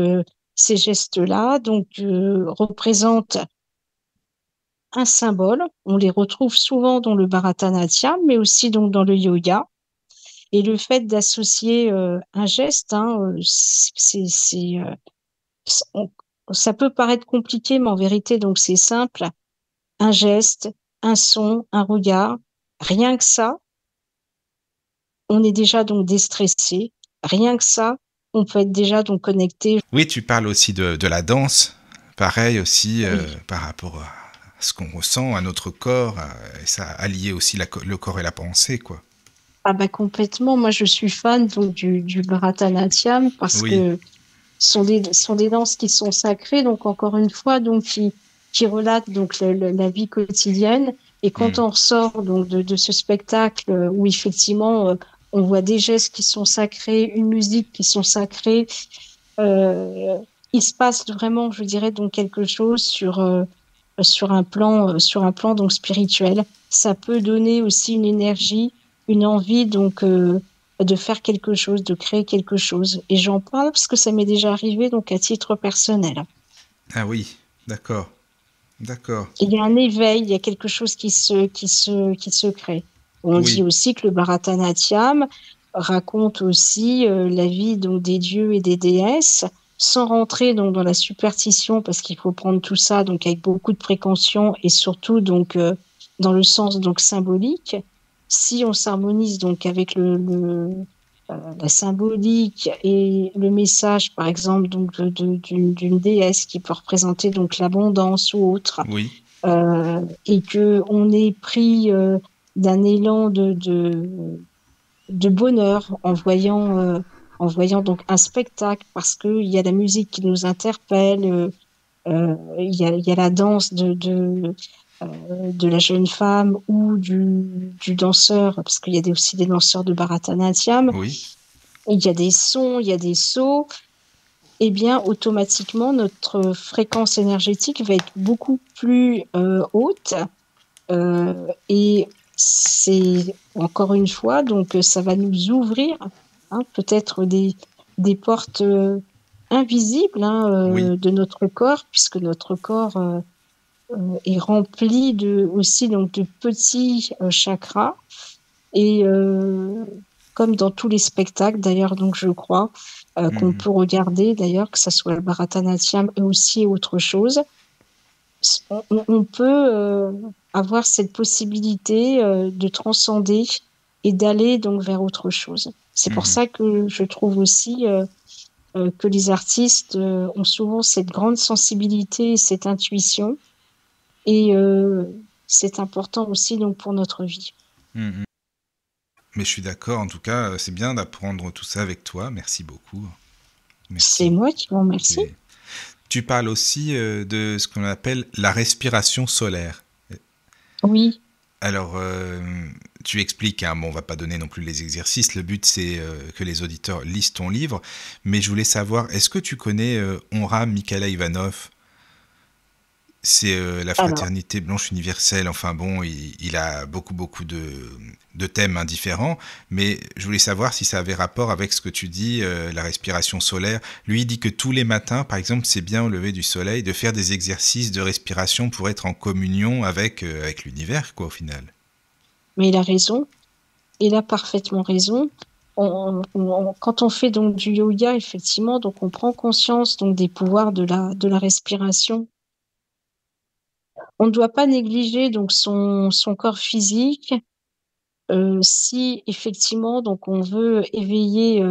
ces gestes-là, donc représentent un symbole. On les retrouve souvent dans le Bharatanatyam, mais aussi donc dans le yoga. Et le fait d'associer un geste, hein, on- ça peut paraître compliqué, mais en vérité, donc c'est simple. Un geste, un son, un regard, rien que ça, on est déjà donc déstressé. Rien que ça, on peut être déjà donc connecté. Oui, tu parles aussi de la danse, pareil aussi Oui. par rapport à ce qu'on ressent, à notre corps, et ça allier aussi le corps et la pensée, quoi. Ah bah complètement. Moi, je suis fan donc du Bharatanatyam parce Oui, que sont des danses qui sont sacrées, donc encore une fois, donc qui relatent donc la vie quotidienne. Et quand mm. on ressort donc de ce spectacle où effectivement on voit des gestes qui sont sacrés, une musique qui sont sacrées, euh, il se passe vraiment, je dirais, donc quelque chose sur un plan donc spirituel. Ça peut donner aussi une énergie, une envie donc de faire quelque chose, de créer quelque chose. Et j'en parle parce que ça m'est déjà arrivé donc à titre personnel. Ah oui, d'accord, d'accord. Il y a un éveil, il y a quelque chose qui se crée. On dit Oui, aussi que le Bharatanatyam raconte aussi la vie donc des dieux et des déesses, sans rentrer donc dans la superstition, parce qu'il faut prendre tout ça donc avec beaucoup de précaution et surtout donc dans le sens donc symbolique. Si on s'harmonise donc avec la symbolique et le message, par exemple, donc d'une déesse qui peut représenter donc l'abondance ou autre, oui, et que on est pris d'un élan de bonheur en voyant donc un spectacle parce qu'il y a la musique qui nous interpelle, il y a la danse de la jeune femme ou du danseur, parce qu'il y a aussi des danseurs de Bharatanatyam, oui. il y a des sons, il y a des sauts, eh bien, automatiquement, notre fréquence énergétique va être beaucoup plus haute. Et c'est encore une fois, donc ça va nous ouvrir peut-être des portes invisibles Oui. de notre corps, puisque notre corps est rempli aussi donc de petits chakras. Et comme dans tous les spectacles, d'ailleurs, donc je crois qu'on Mhm. peut regarder, d'ailleurs, que ça soit le Bharatanatyam et aussi autre chose, on peut avoir cette possibilité de transcender et d'aller donc vers autre chose. C'est pour Mhm. ça que je trouve aussi que les artistes ont souvent cette grande sensibilité, cette intuition, et c'est important aussi donc pour notre vie. Mhm. Mais je suis d'accord, en tout cas, c'est bien d'apprendre tout ça avec toi. Merci beaucoup. C'est Merci. moi qui vous remercie. Et tu parles aussi de ce qu'on appelle la respiration solaire. Oui. Alors, tu expliques, hein, bon, on va pas donner non plus les exercices, le but c'est que les auditeurs lisent ton livre, mais je voulais savoir, est-ce que tu connais Onra Mikhaila Ivanov? C'est la Alors, fraternité blanche universelle, enfin bon, il a beaucoup de thèmes différents, mais je voulais savoir si ça avait rapport avec ce que tu dis, la respiration solaire. Lui, il dit que tous les matins, par exemple, c'est bien au lever du soleil de faire des exercices de respiration pour être en communion avec l'univers, quoi, au final. mais il a raison. Il a parfaitement raison. Quand on fait donc du yoga, effectivement, donc on prend conscience donc des pouvoirs de la respiration. On ne doit pas négliger donc son corps physique si effectivement donc on veut éveiller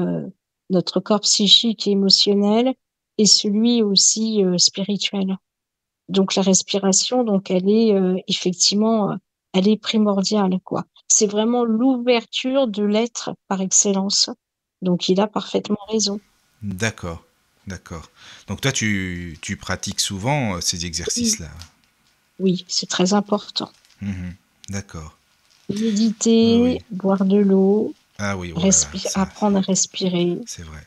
notre corps psychique et émotionnel et celui aussi spirituel. Donc la respiration, donc elle est effectivement, elle est primordiale, quoi. C'est vraiment l'ouverture de l'être par excellence. Donc il a parfaitement raison. D'accord, d'accord. Donc toi, tu pratiques souvent ces Oui, exercices-là. oui, c'est très important. Mhm. D'accord. Oui, Méditer, oui. boire de l'eau, Ah oui, oh là là, ça, apprendre à respirer, c'est vrai.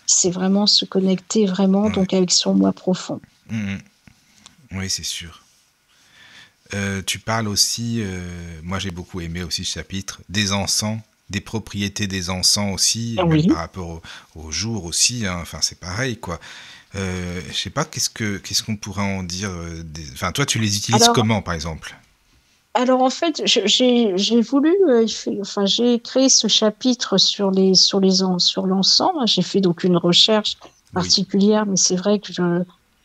c'est vraiment se connecter vraiment Ouais. donc avec son moi profond. Mhm. Oui, c'est sûr. Tu parles aussi, moi j'ai beaucoup aimé aussi ce chapitre, des encens, des propriétés des encens aussi, et même Oui. par rapport au jour aussi, hein, enfin c'est pareil quoi. Je sais pas, qu'est-ce qu'on pourrait en dire enfin toi tu les utilises Alors, comment par exemple? alors en fait, j'ai voulu, enfin j'ai créé ce chapitre sur l'encens. J'ai fait donc une recherche Oui, particulière, mais c'est vrai que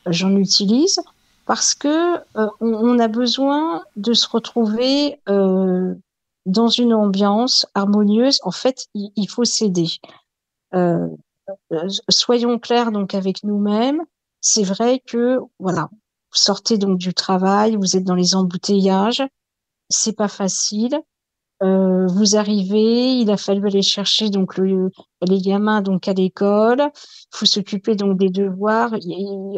j'en utilise parce que on a besoin de se retrouver dans une ambiance harmonieuse. En fait, il faut s'aider. Euh, Soyons clairs donc avec nous-mêmes. C'est vrai que voilà, vous sortez donc du travail, vous êtes dans les embouteillages, c'est pas facile. Vous arrivez, il a fallu aller chercher donc les gamins donc à l'école. Il faut s'occuper donc des devoirs.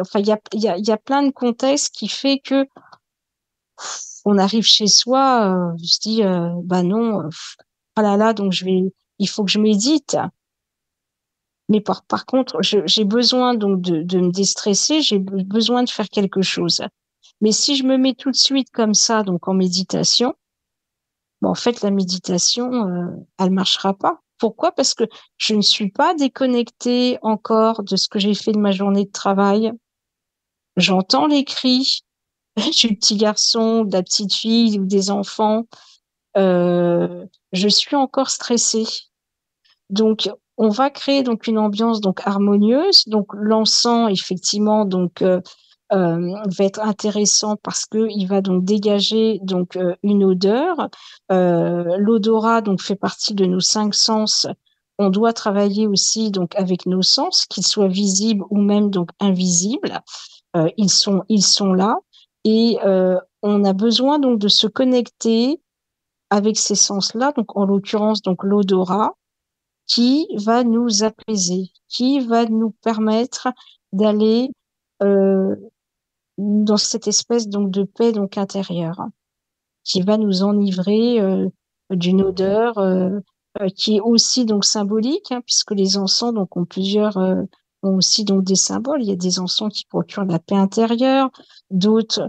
Enfin, il y a plein de contextes qui fait que on arrive chez soi, on se dit bah non, ah là là, donc il faut que je médite. Mais par contre, j'ai besoin donc de me déstresser, j'ai besoin de faire quelque chose. Mais si je me mets tout de suite comme ça, donc en méditation, bon, en fait, la méditation, elle marchera pas. Pourquoi? Parce que je ne suis pas déconnectée encore de ce que j'ai fait de ma journée de travail. J'entends les cris du petit garçon, de la petite fille ou des enfants. Je suis encore stressée. Donc, on va créer donc une ambiance donc harmonieuse. Donc, l'encens, effectivement, donc va être intéressant parce que il va donc dégager donc une odeur. L'odorat donc fait partie de nos 5 sens. On doit travailler aussi donc avec nos sens, qu'ils soient visibles ou même donc invisibles. Ils sont là et on a besoin donc de se connecter avec ces sens-là. Donc, en l'occurrence, donc l'odorat qui va nous apaiser, qui va nous permettre d'aller euh, dans cette espèce donc de paix donc intérieure, hein, qui va nous enivrer d'une odeur qui est aussi donc symbolique, hein, puisque les encens donc ont aussi donc des symboles. Il y a des encens qui procurent la paix intérieure, d'autres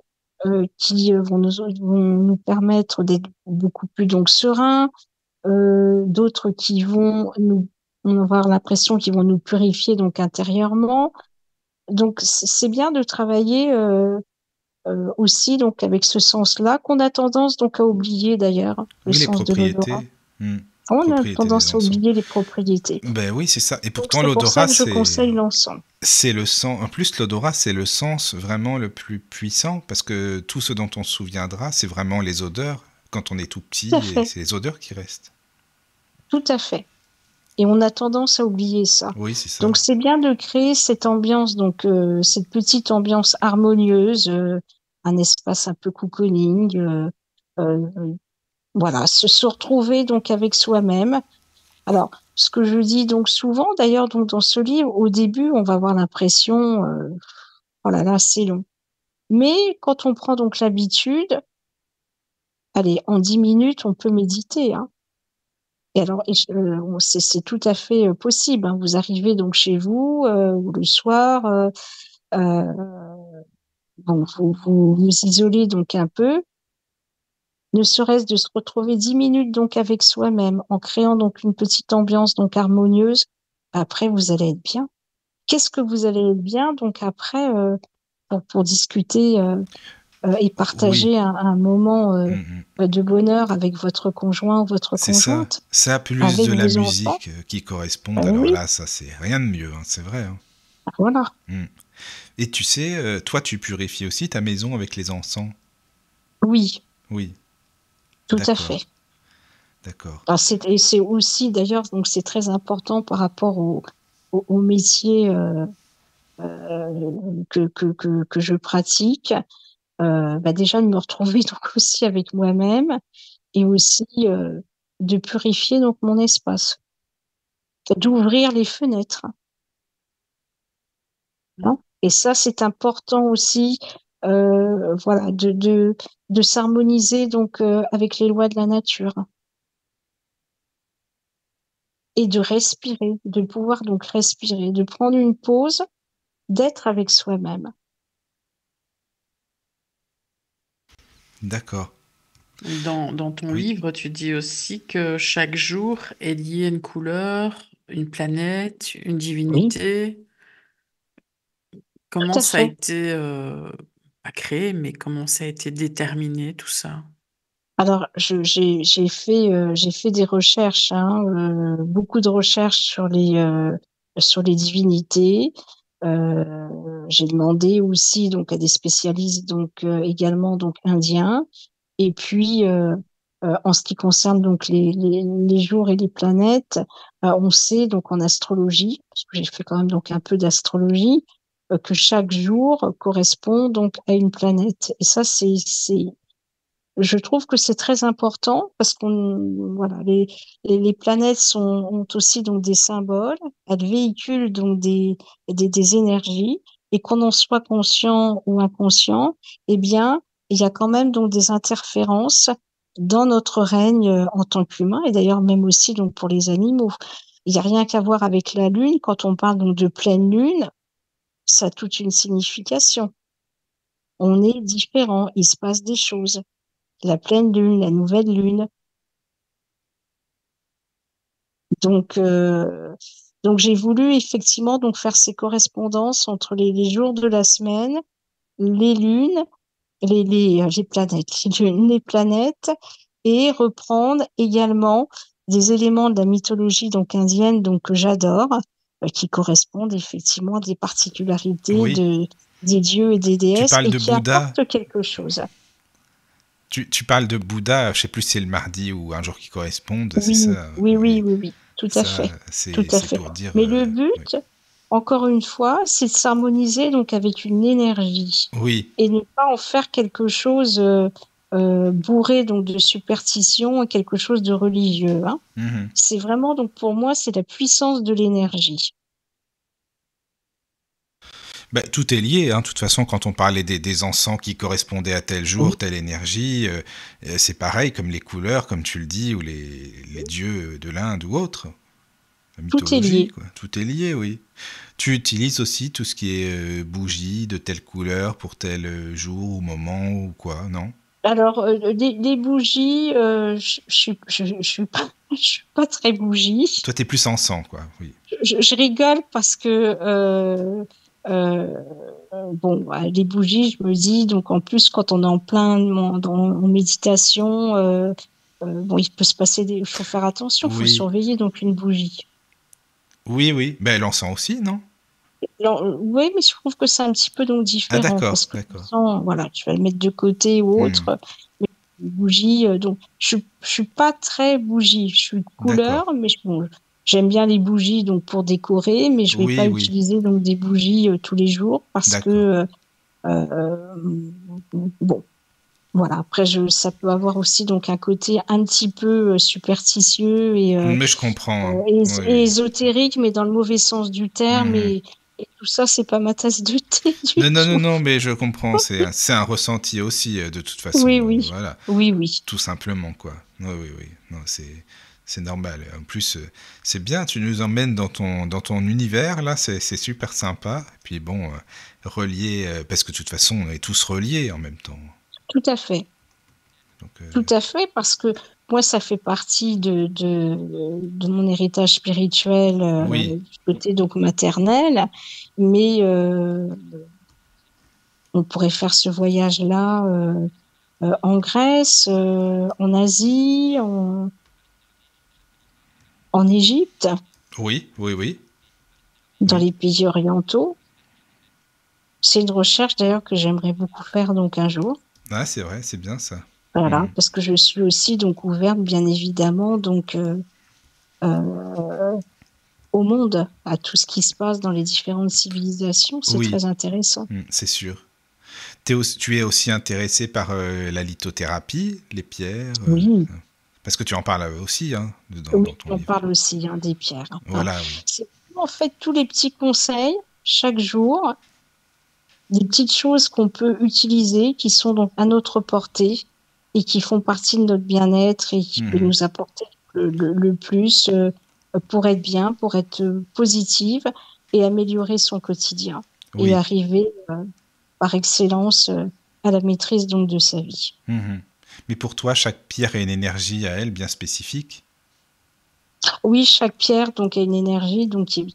qui vont nous permettre d'être beaucoup plus donc sereins, d'autres qui vont nous on va avoir l'impression qu'ils vont nous purifier donc intérieurement. Donc c'est bien de travailler aussi donc avec ce sens-là qu'on a tendance donc à oublier d'ailleurs, le oui les sens de l'odorat. propriétés, hmm, On a propriétés des tendance à encens. oublier les propriétés. Ben oui c'est ça. Et Donc pourtant c'est pour ça l'odorat que je conseille l'encens. c'est le sens. En plus l'odorat c'est le sens vraiment le plus puissant parce que tout ce dont on se souviendra c'est vraiment les odeurs quand on est tout Tout à petit et fait, c'est les odeurs qui restent. tout à fait. Et on a tendance à oublier ça. Oui, c'est ça. Donc, c'est bien de créer cette ambiance, donc cette petite ambiance harmonieuse, un espace un peu cocooning, euh, voilà, se retrouver donc avec soi-même. Alors, ce que je dis donc souvent, d'ailleurs, donc dans ce livre, au début, on va avoir l'impression, oh là là, c'est long. Mais quand on prend donc l'habitude, allez, en 10 minutes, on peut méditer, hein. Et alors, c'est tout à fait possible, hein. Vous arrivez donc chez vous, ou le soir, euh, bon, vous isolez donc un peu, ne serait-ce de se retrouver 10 minutes donc avec soi-même, en créant donc une petite ambiance donc harmonieuse. Après, vous allez être bien. Qu'est-ce que vous allez être bien donc après pour discuter et Oui. partager un moment Mhm. de bonheur avec votre conjoint ou votre C'est ça. conjointe, Ça, plus avec de la vos enfants? musique qui correspondent. Alors Oui, là, ça, c'est rien de mieux, hein, c'est vrai. Hein. voilà. Mm. Et tu sais, toi, tu purifies aussi ta maison avec les encens. Oui, Oui, tout à d'accord, fait. d'accord. Alors, et c'est aussi d'ailleurs donc c'est très important par rapport au métier que je pratique. Bah déjà de me retrouver donc aussi avec moi-même et aussi de purifier donc mon espace, d'ouvrir les fenêtres, hein. Et ça, c'est important aussi, voilà, de s'harmoniser donc avec les lois de la nature et de respirer, de pouvoir donc respirer, de prendre une pause, d'être avec soi-même. D'accord. Dans ton Oui, livre, tu dis aussi que chaque jour est lié à une couleur, une planète, une Oui, divinité. tout Comment à ça a fait. été, pas créé, mais comment ça a été déterminé tout ça? Alors, j'ai fait des recherches, hein, beaucoup de recherches sur les divinités. J'ai demandé aussi donc à des spécialistes donc également donc indiens. Et puis en ce qui concerne donc les jours et les planètes, on sait donc en astrologie, parce que j'ai fait quand même donc un peu d'astrologie, que chaque jour correspond donc à une planète. Et ça, je trouve que c'est très important parce qu'on, voilà, les planètes ont aussi donc des symboles, elles véhiculent donc des énergies et qu'on en soit conscient ou inconscient, eh bien, il y a quand même donc des interférences dans notre règne en tant qu'humain et d'ailleurs même aussi donc pour les animaux. Il n'y a rien qu'à voir avec la Lune. Quand on parle donc de pleine Lune, ça a toute une signification. On est différent, il se passe des choses. La pleine lune, la nouvelle lune. Donc, donc j'ai voulu effectivement donc faire ces correspondances entre les jours de la semaine, les lunes, les planètes, les lunes, les planètes, et reprendre également des éléments de la mythologie donc indienne donc que j'adore, qui correspondent effectivement à des particularités oui. des dieux et des Tu déesses parles et de qui Bouddha. apportent quelque chose. Tu parles de Bouddha, je sais plus si c'est le mardi ou un jour qui correspondent, c'est Oui, ça. oui, oui, Oui. oui, oui, tout à Ça, fait, tout à c'est fait. pour dire. Mais le Oui. but, encore une fois, c'est de s'harmoniser donc avec une énergie Oui. et ne pas en faire quelque chose bourré donc de superstition et quelque chose de religieux, hein. Mhm. C'est vraiment donc pour moi, c'est la puissance de l'énergie. Bah, tout est lié, hein. De toute façon, quand on parlait des encens qui correspondaient à tel Oui, jour, telle énergie, c'est pareil, comme les couleurs, comme tu le dis, ou les dieux de l'Inde ou autre. La tout est mythologie, lié. quoi. Tout est lié, oui. Tu utilises aussi tout ce qui est bougie de telle couleur pour tel jour ou moment ou quoi, non? Alors, les bougies, je suis pas, je suis pas très bougie. Toi, t'es plus encens, quoi. Oui. Je rigole parce que euh, bon, les bougies, je me dis donc en plus quand on est en plein en méditation, bon, il peut se passer il faut faire attention, faut Oui. surveiller donc une bougie. Oui, oui. Ben, l'encens aussi, non? Alors, oui, mais je trouve que c'est un petit peu donc Ah, différent d'accord, parce que d'accord. voilà, tu vas le mettre de côté ou Hmm. autre. Mais les bougies, donc je suis pas très bougie, je suis D'accord. couleur, mais bon, J'aime bien les bougies donc pour décorer, mais je vais pas Oui, oui, utiliser donc des bougies tous les jours parce que d'accord. bon, voilà. Après, ça peut avoir aussi donc un côté un petit peu superstitieux Mais je comprends, hein. Oui, et oui. ésotérique, mais dans le mauvais sens du terme. Mhm. Et tout ça, c'est pas ma tasse de thé du Non, non, non, tout. non, mais je comprends. C'est un ressenti aussi, de toute façon. Oui, oui, Voilà. oui, oui. Tout simplement, quoi. Oui, oui, oui. Non, c'est normal. En plus, c'est bien, tu nous emmènes dans ton univers, là, c'est super sympa. Et puis bon, relié, parce que de toute façon, on est tous reliés en même temps. Tout à fait. Donc, Tout à fait, parce que moi, ça fait partie de mon héritage spirituel oui, du côté donc maternel, mais on pourrait faire ce voyage-là en Grèce, en Asie, en Égypte, oui, oui, oui. dans Oui. les pays orientaux. C'est une recherche d'ailleurs que j'aimerais beaucoup faire donc un jour. Ah, c'est vrai, c'est bien ça. Voilà, Mhm. parce que je suis aussi donc ouverte, bien évidemment, donc euh, au monde, à tout ce qui se passe dans les différentes civilisations. C'est Oui, très intéressant. c'est sûr. Tu es aussi intéressé par la lithothérapie, les pierres, Oui, parce que tu en parles aussi, hein, dans oui, ton on livre. parle aussi hein, des pierres. Hein. Voilà, oui. C'est en fait tous les petits conseils chaque jour, des petites choses qu'on peut utiliser, qui sont donc à notre portée et qui font partie de notre bien-être et qui peut Mhm. nous apporter le plus pour être bien, pour être positive et améliorer son quotidien et Oui. arriver par excellence à la maîtrise donc de sa vie. Mhm. Mais pour toi, chaque pierre a une énergie à elle bien spécifique. Oui, chaque pierre donc a une énergie donc qui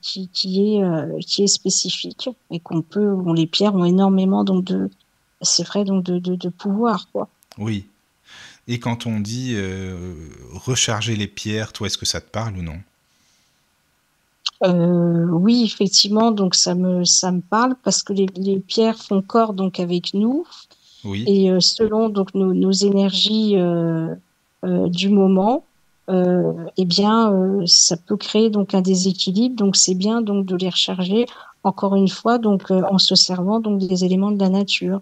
est spécifique et les pierres ont énormément donc c'est vrai donc de pouvoir quoi. Oui. Et quand on dit recharger les pierres, toi, est-ce que ça te parle ou non? Oui, effectivement, donc ça me parle parce que les pierres font corps donc avec nous Oui. et selon donc nos énergies du moment, eh bien ça peut créer donc un déséquilibre. Donc c'est bien donc de les recharger encore une fois donc en se servant donc des éléments de la nature.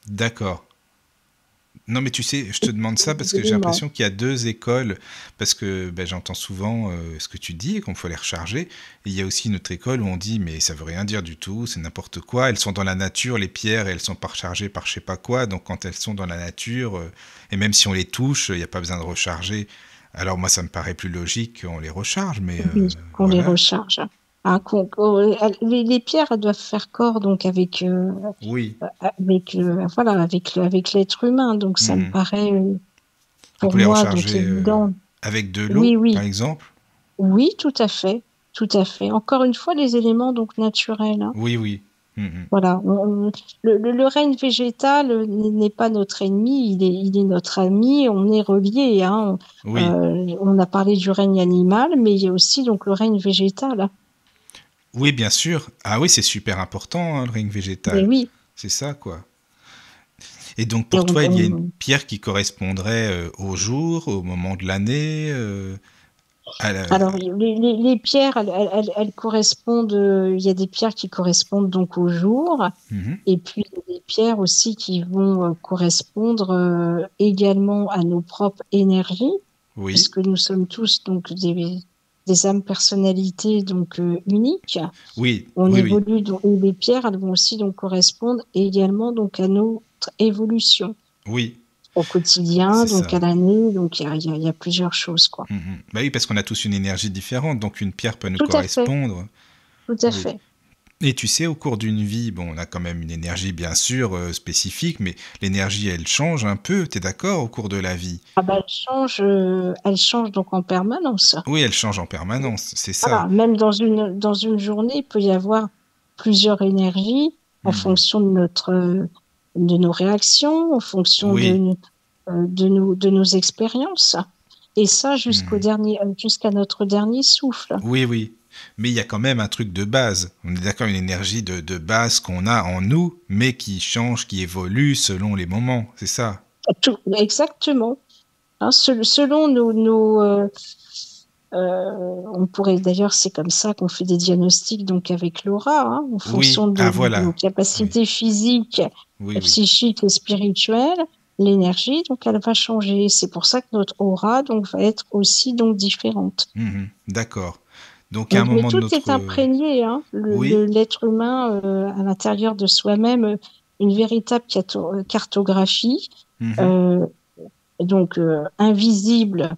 D'accord. Non, mais tu sais, je te demande ça parce Des que j'ai éléments. l'impression qu'il y a deux écoles, parce que ben, j'entends souvent ce que tu dis, qu'on faut les recharger. Et il y a aussi une autre école où on dit, mais ça veut rien dire du tout, c'est n'importe quoi. Elles sont dans la nature, les pierres, et elles sont pas rechargées par je sais pas quoi. Donc quand elles sont dans la nature, et même si on les touche, il n'y a pas besoin de recharger. Alors moi, ça me paraît plus logique qu'on les recharge, mais Oui, qu'on les voilà. recharge. Hein, les pierres elles doivent faire corps donc Oui. avec l'être humain. Donc ça me Mhm. paraît On pour peut les moi donc recharger évident. avec de Oui, l'eau, par oui, exemple. oui, tout à fait, tout à fait. Encore une fois, les éléments donc naturels. Hein. Oui, oui. Mhm. Voilà, le règne végétal n'est pas notre ennemi, il est notre ami. On est reliés. Hein. Oui. On a parlé du règne animal, mais il y a aussi donc le règne végétal. Hein. Oui, bien sûr. Ah oui, c'est super important, hein, le ring Mais végétal. oui. C'est ça, quoi. Et donc, Et pour toi, il y a une pierre qui correspondrait au jour, au moment de l'année, à la... alors, les pierres, elles correspondent. Il y a des pierres qui correspondent donc au jour, Mhm. et puis il y a des pierres aussi qui vont correspondre également à nos propres énergies, Oui, puisque nous sommes tous donc des âmes personnalités donc uniques. oui, On oui, oui, évolue donc, et les pierres, elles vont aussi donc correspondre également donc à notre évolution oui, au quotidien, c'est donc ça. à l'année. Donc il y a plusieurs choses quoi. Mhm. Bah oui, parce qu'on a tous une énergie différente, donc une pierre peut nous Tout à fait, correspondre. tout à Oui. fait. Et tu sais, au cours d'une vie, bon, on a quand même une énergie, bien sûr, spécifique, mais l'énergie, elle change un peu, t'es d'accord, au cours de la vie? Ah bah, elle change donc en permanence. Oui, elle change en permanence, c'est ça. Voilà, même dans une journée, il peut y avoir plusieurs énergies en Mhm. fonction de nos réactions, en fonction Oui. de nos expériences. Et ça Mhm. jusqu'à notre dernier souffle. Oui, oui. Mais il y a quand même un truc de base. On est d'accord, une énergie de base qu'on a en nous, mais qui change, qui évolue selon les moments. C'est ça. Exactement. Hein, selon On pourrait d'ailleurs, c'est comme ça qu'on fait des diagnostics donc avec l'aura, hein, en Oui, fonction ah de nos voilà. Oui, capacités physiques, oui, oui. psychiques et spirituelles. L'énergie, donc, elle va changer. C'est pour ça que notre aura donc va être aussi donc différente. D'accord. Donc à un Donc, mais moment de tout est notre... imprégné, hein, Oui. l'être humain à l'intérieur de soi-même, une véritable cartographie, Mhm. euh, donc invisible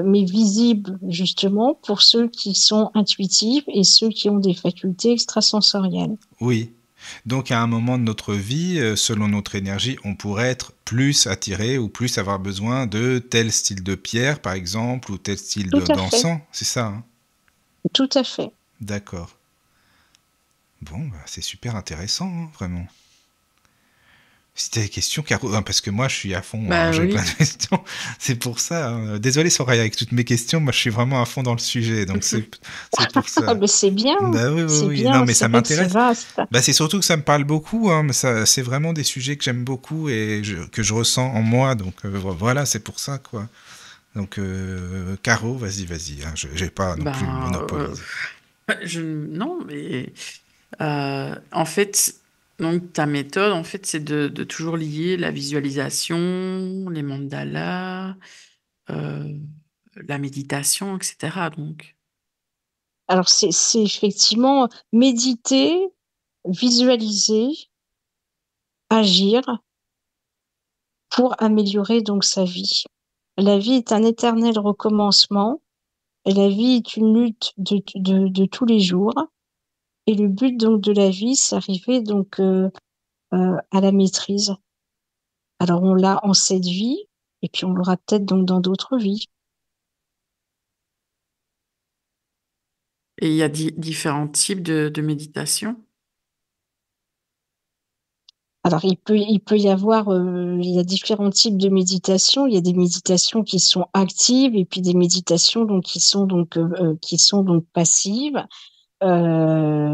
mais visible justement pour ceux qui sont intuitifs et ceux qui ont des facultés extrasensorielles. Oui. Donc à un moment de notre vie, selon notre énergie, on pourrait être plus attiré ou plus avoir besoin de tel style de pierre, par exemple, ou tel style Tout à fait, d'encens. C'est ça, hein? tout à fait. D'accord. Bon, bah, c'est super intéressant, hein, vraiment. Si t'as des questions, Caro, hein, parce que moi je suis à fond, hein, Bah j'ai plein oui. de questions. C'est pour ça, hein. Désolé Soraya, avec toutes mes questions, moi je suis vraiment à fond dans le sujet, donc c'est pour Ah ça. ben c'est bien, Bah oui, oui, c'est oui. Non, bien, mais c'est ça vrai que c'est m'intéresse. vaste. Bah, c'est surtout que ça me parle beaucoup, hein, mais ça, c'est vraiment des sujets que j'aime beaucoup et que je ressens en moi, donc voilà, c'est pour ça, quoi. Donc, Caro, vas-y, hein, je vais pas non plus Ben, monopoliser. non, mais en fait, donc ta méthode, en fait, c'est de toujours lier la visualisation, les mandalas, euh, la méditation, etc. Donc, Alors c'est effectivement méditer, visualiser, agir pour améliorer donc sa vie. La vie est un éternel recommencement et la vie est une lutte de tous les jours. Et le but donc de la vie, c'est arriver donc à la maîtrise. Alors on l'a en cette vie, et puis on l'aura peut-être donc dans d'autres vies. et il y a différents types de méditation. Alors il peut y avoir, il y a différents types de méditation. Il y a des méditations qui sont actives et puis des méditations donc qui sont donc passives. Il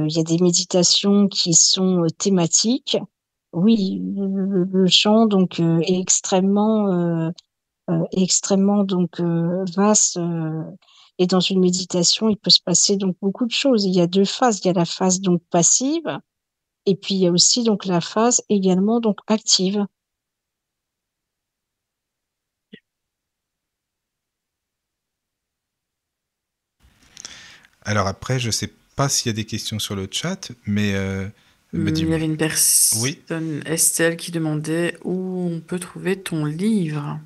y a des méditations qui sont thématiques. Oui, le champ donc est extrêmement donc vaste. Et dans une méditation, il peut se passer donc beaucoup de choses. Il y a deux phases. Il y a la phase donc passive, et puis il y a aussi donc la phase également donc active. Alors après, je sais pas s'il y a des questions sur le chat, mais Il y dis-moi. avait une Oui. personne, Estelle, qui demandait où on peut trouver ton livre.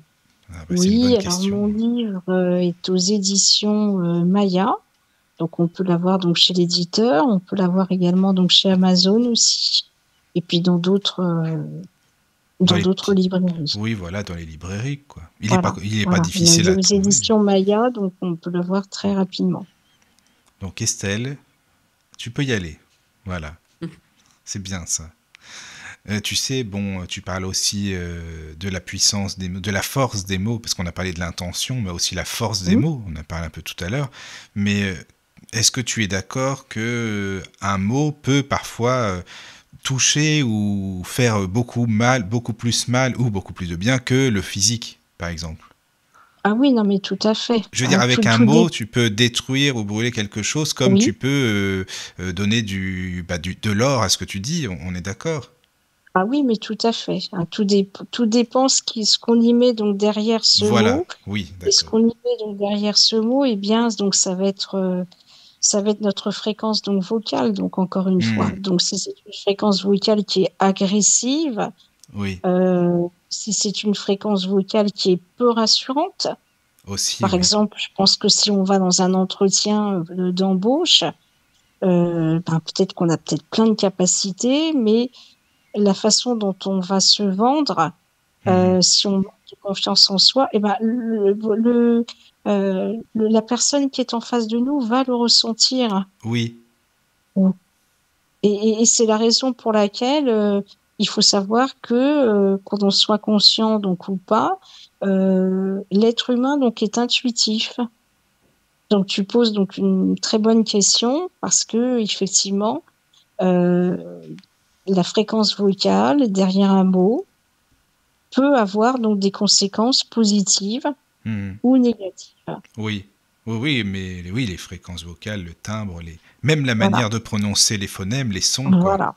Ah bah, c'est une bonne Oui, alors question. mon livre est aux éditions Maya. Donc on peut l'avoir donc chez l'éditeur, on peut l'avoir également donc chez Amazon aussi, et puis Dans dans les d'autres petits... librairies. Oui, voilà, dans les librairies, quoi. Voilà, Il est pas voilà. On a difficile dit à aux trouver. éditions Maya, donc on peut le voir très rapidement. Donc Estelle, tu peux y aller. Voilà, c'est bien ça. Tu sais, bon, tu parles aussi de la puissance des mots, de la force des mots, parce qu'on a parlé de l'intention, mais aussi la force des Hmm. mots, on a parlé un peu tout à l'heure. Mais est-ce que tu es d'accord que un mot peut parfois toucher ou faire beaucoup mal, beaucoup plus mal ou beaucoup plus de bien que le physique, par exemple? Ah oui, non mais tout à fait. Je veux dire, avec un Tout mot, tu peux détruire ou brûler quelque chose, comme tu Oui. peux donner de l'or à ce que tu dis, on est d'accord? Ah oui, mais tout à fait. Tout dépend ce qu'on y met donc derrière ce Voilà, mot. oui, Et ce d'accord. qu'on y met donc derrière ce mot, eh bien, donc ça va être notre fréquence donc vocale, donc encore une fois. Hmm, Donc si c'est une fréquence vocale qui est agressive, oui, si c'est une fréquence vocale qui est peu rassurante, aussi, par oui. exemple, je pense que si on va dans un entretien d'embauche, ben, peut-être qu'on a peut-être plein de capacités, mais la façon dont on va se vendre, Mhm. si on manque de confiance en soi, eh ben, la personne qui est en face de nous va le ressentir. Oui, Et c'est la raison pour laquelle il faut savoir que, qu'on en soit conscient donc ou pas, l'être humain donc est intuitif. Donc tu poses donc une très bonne question parce que effectivement, euh, la fréquence vocale derrière un mot peut avoir donc des conséquences positives mhm. ou négatives. Oui, Oui, oui, mais oui, les fréquences vocales, le timbre, même la Voilà, manière de prononcer les phonèmes, les sons, quoi. voilà,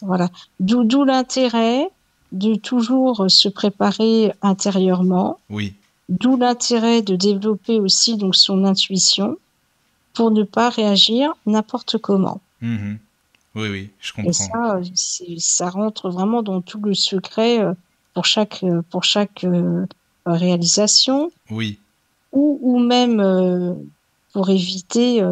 voilà. D'où l'intérêt de toujours se préparer intérieurement, Oui. d'où l'intérêt de développer aussi donc son intuition pour ne pas réagir n'importe comment. Mhm. Oui, oui, je Et comprends. ça, ça rentre vraiment dans tout le secret pour chaque réalisation Oui. ou même pour éviter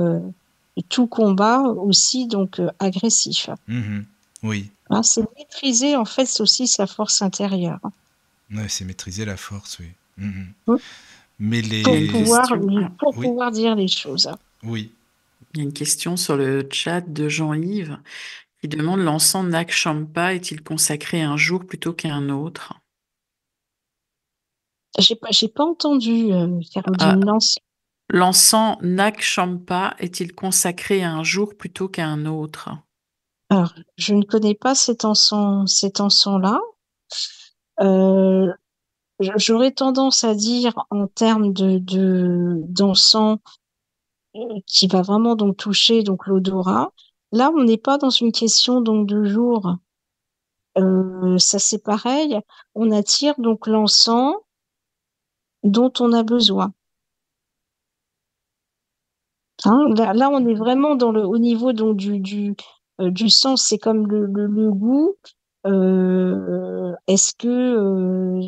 tout combat aussi donc agressif. Mhm. Oui. Hein, c'est maîtriser en fait c'est aussi sa force intérieure Ouais, c'est maîtriser la force, oui. Mhm. hein, Mais Il y a pour une les... pouvoir question. Ah, Oui, dire les choses. oui. il y a une question sur le chat de Jean-Yves qui demande l'encens Nag Champa est-il consacré un jour plutôt qu'un autre? J'ai pas entendu Ah, Caroline Lance. l'encens Nag Champa est-il consacré un jour plutôt qu'un autre? Alors, je ne connais pas cet encens-là. Euh, J'aurais tendance à dire en termes d'encens qui va vraiment donc toucher donc l'odorat. Là, on n'est pas dans une question donc de jour. Ça c'est pareil. On attire donc l'encens dont on a besoin. Hein, là, on est vraiment au niveau donc du sens. C'est comme le goût. Est-ce que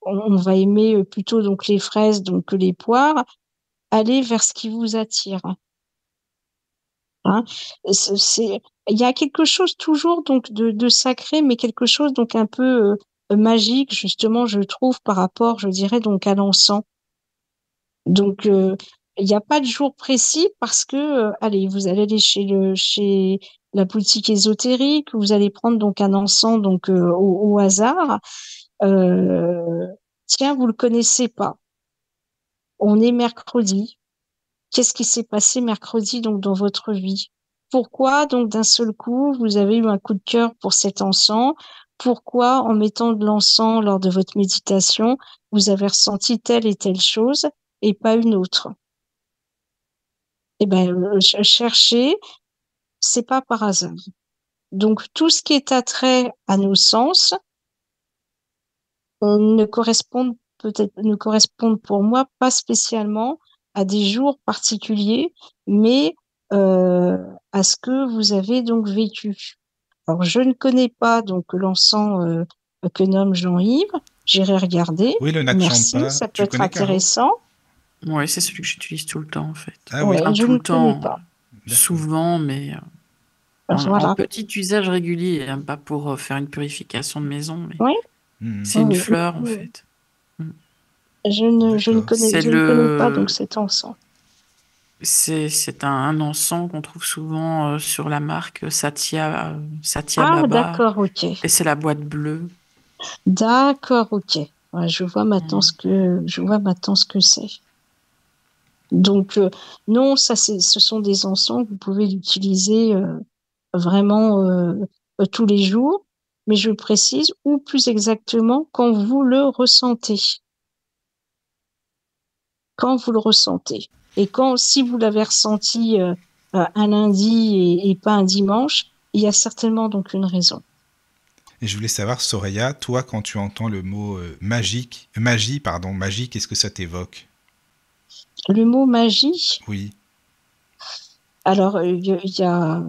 on va aimer plutôt donc les fraises donc que les poires? Allez vers ce qui vous attire. Hein. Il y a quelque chose toujours donc de sacré, mais quelque chose donc un peu magique justement, je trouve, par rapport, je dirais donc à l'encens. Donc il n'y a pas de jour précis parce que allez, vous allez aller chez la boutique ésotérique, vous allez prendre donc un encens donc au hasard. Euh, Tiens, vous le connaissez pas. On est mercredi. Qu'est-ce qui s'est passé mercredi donc dans votre vie? Pourquoi donc d'un seul coup vous avez eu un coup de cœur pour cet encens? Pourquoi en mettant de l'encens lors de votre méditation, vous avez ressenti telle et telle chose et pas une autre? Eh ben, chercher, c'est pas par hasard. Donc tout ce qui est attrait à nos sens ne correspondent pour moi pas spécialement à des jours particuliers, mais euh, à ce que vous avez donc vécu. Alors je ne connais pas donc l'encens que nomme Jean-Yves. J'irai regarder. Oui, le Merci, Nakchampa. ça peut Tu être connais, Caro? intéressant. Ouais, c'est celui que j'utilise tout le temps en fait. Ah oui, Enfin, Ouais, je tout ne le connais temps, pas. d'accord. souvent, mais en Voilà. petit usage régulier, hein, pas pour faire une purification de maison, mais Oui, Mhm. c'est une oui, fleur en oui. fait. Mm. D'accord. C'est Je ne connais pas donc cet encens. c'est un encens qu'on trouve souvent sur la marque Satya Ah, Baba d'accord, ok. et c'est la boîte bleue. D'accord, ok. Ouais, Mm. je vois maintenant ce que c'est. Donc, non, ce sont des encens que vous pouvez utiliser vraiment tous les jours, mais je précise, ou plus exactement, quand vous le ressentez. Quand vous le ressentez. Et si vous l'avez ressenti un lundi et pas un dimanche, il y a certainement donc une raison. Et je voulais savoir, Soraya, toi, quand tu entends le mot magie, qu'est-ce que ça t'évoque? Le mot magie, Oui, alors alors,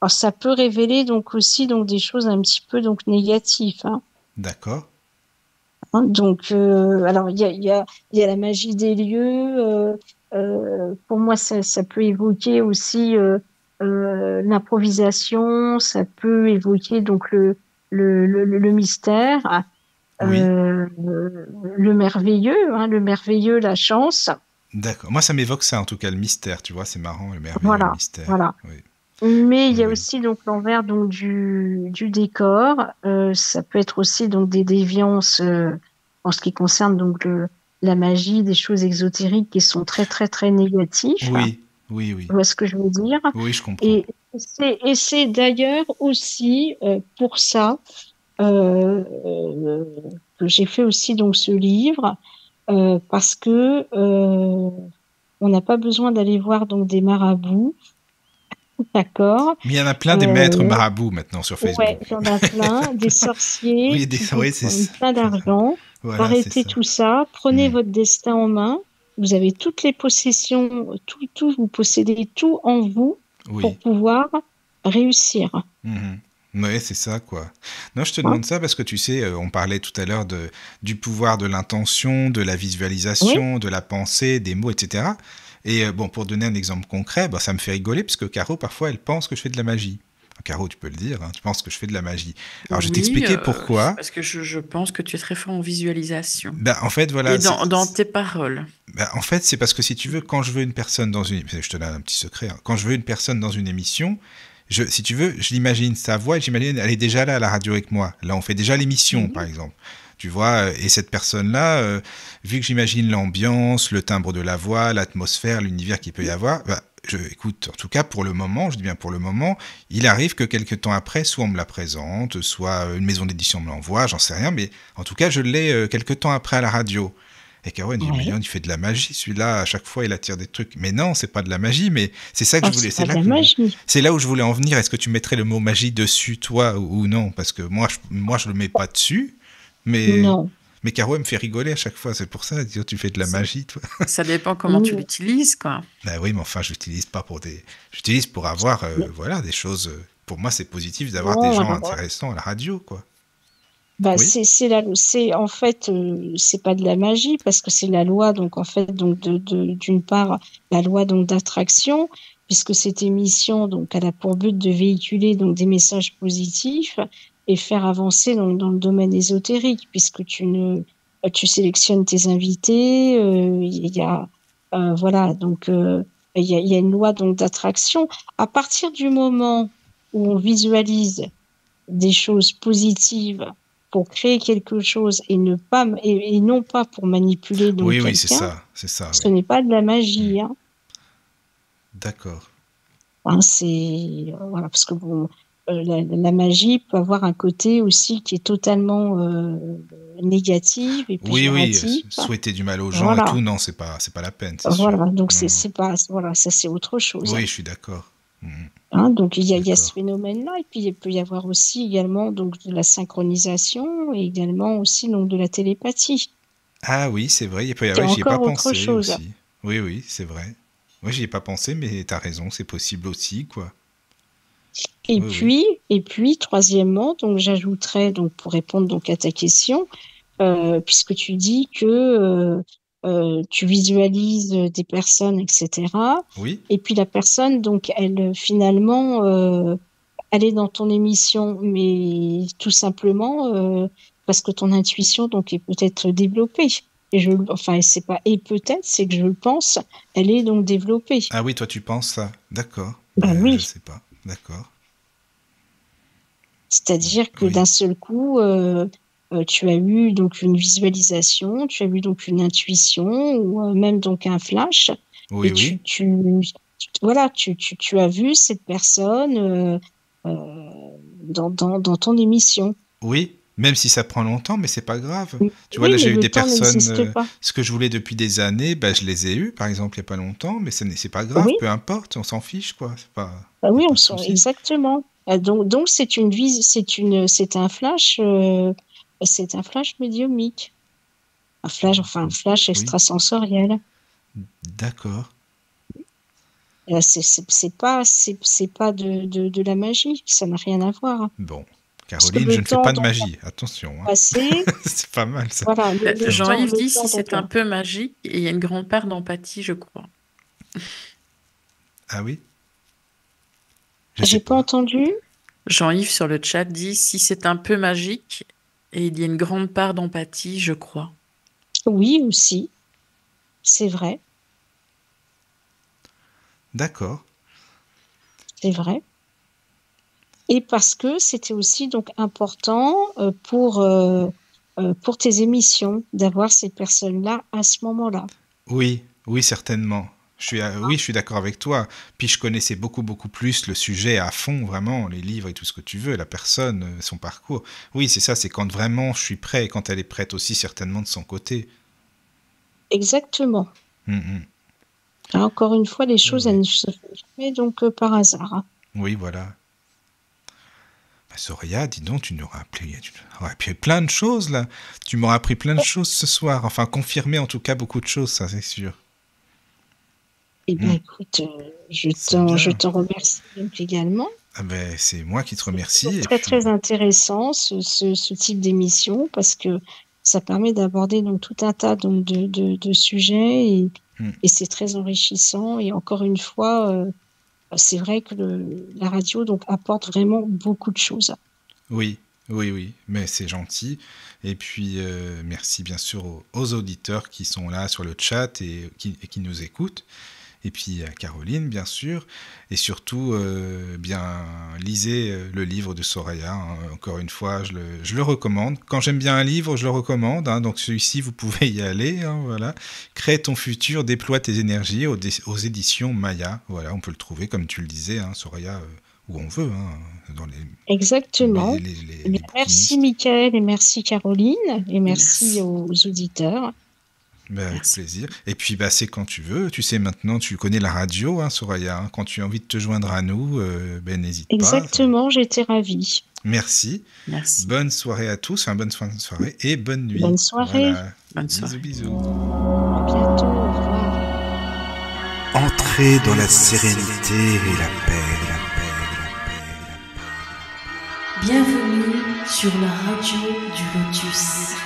ça peut révéler donc aussi donc des choses un petit peu donc négatives. Hein. d'accord. Hein, donc, alors il y a la magie des lieux. Pour moi, ça peut évoquer aussi l'improvisation. Ça peut évoquer donc le mystère, Oui, le merveilleux, la chance. d'accord. Moi, ça m'évoque ça, en tout cas, le mystère, tu vois, c'est marrant, le merveilleux, le Voilà, mystère. voilà. Oui, Mais il oui, y a oui. aussi donc l'envers donc du décor. Ça peut être aussi donc des déviances en ce qui concerne donc la magie, des choses exotériques qui sont très très très négatives. Oui, oui, oui. Tu vois ce que je veux dire? Oui, je comprends. Et c'est d'ailleurs aussi pour ça euh, euh, que j'ai fait aussi donc ce livre parce que on n'a pas besoin d'aller voir donc des marabouts, d'accord? Mais il y en a plein des maîtres Euh, marabouts maintenant sur ouais, Facebook. il y en a plein, des sorciers Oui, qui vous oui, c'est prennent ça. plein d'argent. Voilà, c'est Arrêtez ça. tout ça, prenez Hmm. votre destin en main. Vous avez toutes les possessions, vous possédez tout en vous pour Oui. pouvoir réussir. Mhm. Ouais, c'est ça, quoi. Non, je te Hein? demande ça parce que tu sais, on parlait tout à l'heure du pouvoir de l'intention, de la Oui, visualisation, de la pensée, des mots, etc. Et bon, pour donner un exemple concret, bah, ça me fait rigoler parce que Caro, parfois, elle pense que je fais de la magie. Caro, tu peux le dire, hein, tu penses que je fais de la magie. Alors, je vais Oui, t'expliquer pourquoi. parce que je pense que tu es très fort en visualisation. Bah, en fait, Et voilà, dans tes paroles. bah, en fait, c'est parce que si tu veux, quand je veux une personne dans une... Je te donne un petit secret. Hein. Quand je veux une personne dans une émission, si tu veux, je l'imagine sa voix et j'imagine elle est déjà là à la radio avec moi. Là, on fait déjà l'émission, par exemple. Tu vois, et cette personne-là, vu que j'imagine l'ambiance, le timbre de la voix, l'atmosphère, l'univers qu'il peut y avoir, bah, écoute, en tout cas pour le moment, je dis bien pour le moment, il arrive que quelques temps après, soit on me la présente, soit une maison d'édition me l'envoie, j'en sais rien, mais en tout cas, je l'ai quelques temps après à la radio. Et Caro, elle dit, mais ouais. Léon, il fait de la magie, celui-là, à chaque fois, il attire des trucs. Mais non, c'est pas de la magie, mais c'est ça que je Ah, voulais. c'est pas de la magie. C'est là où je voulais en venir. Est-ce que tu mettrais le mot magie dessus, toi, ou non? Parce que moi, je le mets pas dessus, mais, Non. mais Caro, elle me fait rigoler à chaque fois. C'est pour ça, elle dit, oh, tu fais de la Ça, magie, toi. ça dépend comment tu Non. l'utilises, quoi. Bah oui, mais enfin, je l'utilise pas pour des. J'utilise pour avoir, Mais voilà, des choses. Pour moi, c'est positif d'avoir des non, gens alors, intéressants à la radio, quoi. bah Oui? c'est en fait c'est pas de la magie parce que c'est la loi donc en fait donc d'une part la loi donc d'attraction puisque cette émission donc elle a pour but de véhiculer donc des messages positifs et faire avancer dans le domaine ésotérique puisque tu sélectionnes tes invités il y a voilà donc il y a une loi donc d'attraction à partir du moment où on visualise des choses positives pour créer quelque chose et ne pas et non pas pour manipuler donc Oui, oui, quelqu'un, c'est ça, ce oui. n'est pas de la Hmm. magie. Hein. D'accord. Hein, c'est voilà parce que bon, la magie peut avoir un côté aussi qui est totalement négatif et Oui, oui, péjoratif. souhaiter du mal aux gens et Voilà, tout, non, c'est pas la peine, c'est sûr. voilà. Donc Non, non. c'est pas voilà ça c'est autre chose. Oui, je suis d'accord. Mhm. Hein, donc il y a ce D'accord. phénomène-là, et puis il peut y avoir aussi également donc de la synchronisation et également aussi donc de la télépathie, Ah oui, c'est vrai, qui est ouais, j'y ai pas encore autre pensé chose. aussi. Oui, oui, c'est vrai. Oui, j'y ai pas pensé, mais t'as raison, c'est possible aussi, quoi. Oui, oui. Et puis troisièmement, donc j'ajouterais donc pour répondre donc à ta question, puisque tu dis que tu visualises des personnes, etc. Oui? Et puis la personne donc elle finalement elle est dans ton émission, mais tout simplement parce que ton intuition donc est peut-être développée. Et enfin, c'est pas et peut-être, c'est que je le pense, elle est donc développée. Ah oui, toi tu penses ça. D'accord. Ben Ben, je oui, sais pas. D'accord. c'est-à-dire que Oui. d'un seul coup, tu as eu donc une visualisation, tu as eu donc une intuition ou même donc un flash, Oui, et oui. voilà, tu as vu cette personne dans ton émission. Oui. Même si ça prend longtemps, mais c'est pas grave. Tu vois, Oui, là mais j'ai eu le des temps personnes, n'existe pas. ce que je voulais depuis des années, ben, je les ai eues, par exemple, il y a pas longtemps, mais c'est pas grave, Oui, peu importe, on s'en fiche, quoi. ah Y a oui, pas de souci. exactement. Donc c'est un flash médiumnique, un flash Oui. extrasensoriel. D'accord. C'est pas de la magie, ça n'a rien à voir. Hein. Bon. Parce que Caroline, je le ne fais temps pas de dont tu as magie, attention, hein. passé, C'est pas mal ça. voilà, Jean-Yves le dit temps si dont c'est tu un as... peu magique, et il y a une grande part d'empathie, je crois. Ah oui? Je sais J'ai pas pas. entendu. Jean-Yves sur le chat dit si c'est un peu magique, et il y a une grande part d'empathie, je crois. Oui, aussi, c'est vrai, D'accord. c'est vrai. Et parce que c'était aussi donc important pour tes émissions d'avoir ces personnes-là à ce moment-là. Oui, oui, certainement. Oui, je suis d'accord avec toi. Puis je connaissais beaucoup, beaucoup plus le sujet à fond, vraiment, les livres et tout ce que tu veux, la personne, son parcours. Oui, c'est ça, c'est quand vraiment je suis prêt et quand elle est prête aussi, certainement de son côté. Exactement. Là, encore une fois, les choses, elles ne se font jamais donc par hasard. Oui, voilà. Bah, Soraya, dis donc, tu m'auras appris plein de choses, là. Tu m'auras appris plein de choses ce soir. Enfin, confirmé en tout cas beaucoup de choses, ça c'est sûr. Eh bien, écoute, je t'en remercie donc également. Ah ben, c'est moi qui te remercie. C'est très, très intéressant ce type d'émission parce que ça permet d'aborder donc tout un tas donc, de sujets et c'est très enrichissant. Et encore une fois, c'est vrai que la radio donc, apporte vraiment beaucoup de choses. Oui, mais c'est gentil. Et puis, merci bien sûr aux auditeurs qui sont là sur le chat et qui nous écoutent. Et puis à Caroline, bien sûr. Et surtout, bien, lisez le livre de Soraya. Hein. Encore une fois, je le recommande. Quand j'aime bien un livre, je le recommande. Hein. Donc celui-ci, vous pouvez y aller. Hein, voilà. Crée ton futur, déploie tes énergies aux éditions Maya. Voilà, on peut le trouver, comme tu le disais, hein, Soraya, où on veut. Hein, dans Exactement. Merci Mickaël et merci Caroline. Et merci aux auditeurs. Ben, avec plaisir. Et puis, c'est quand tu veux. Tu sais, maintenant, tu connais la radio, hein, Soraya. Hein. Quand tu as envie de te joindre à nous, n'hésite pas. Exactement, j'étais ravie. Merci. Bonne soirée à tous. Enfin, bonne soirée et bonne nuit. Bonne soirée. Voilà. Bonne soirée. Bisous. À bientôt. Au revoir. Entrez dans la sérénité et la paix. Bienvenue sur la radio du Lotus.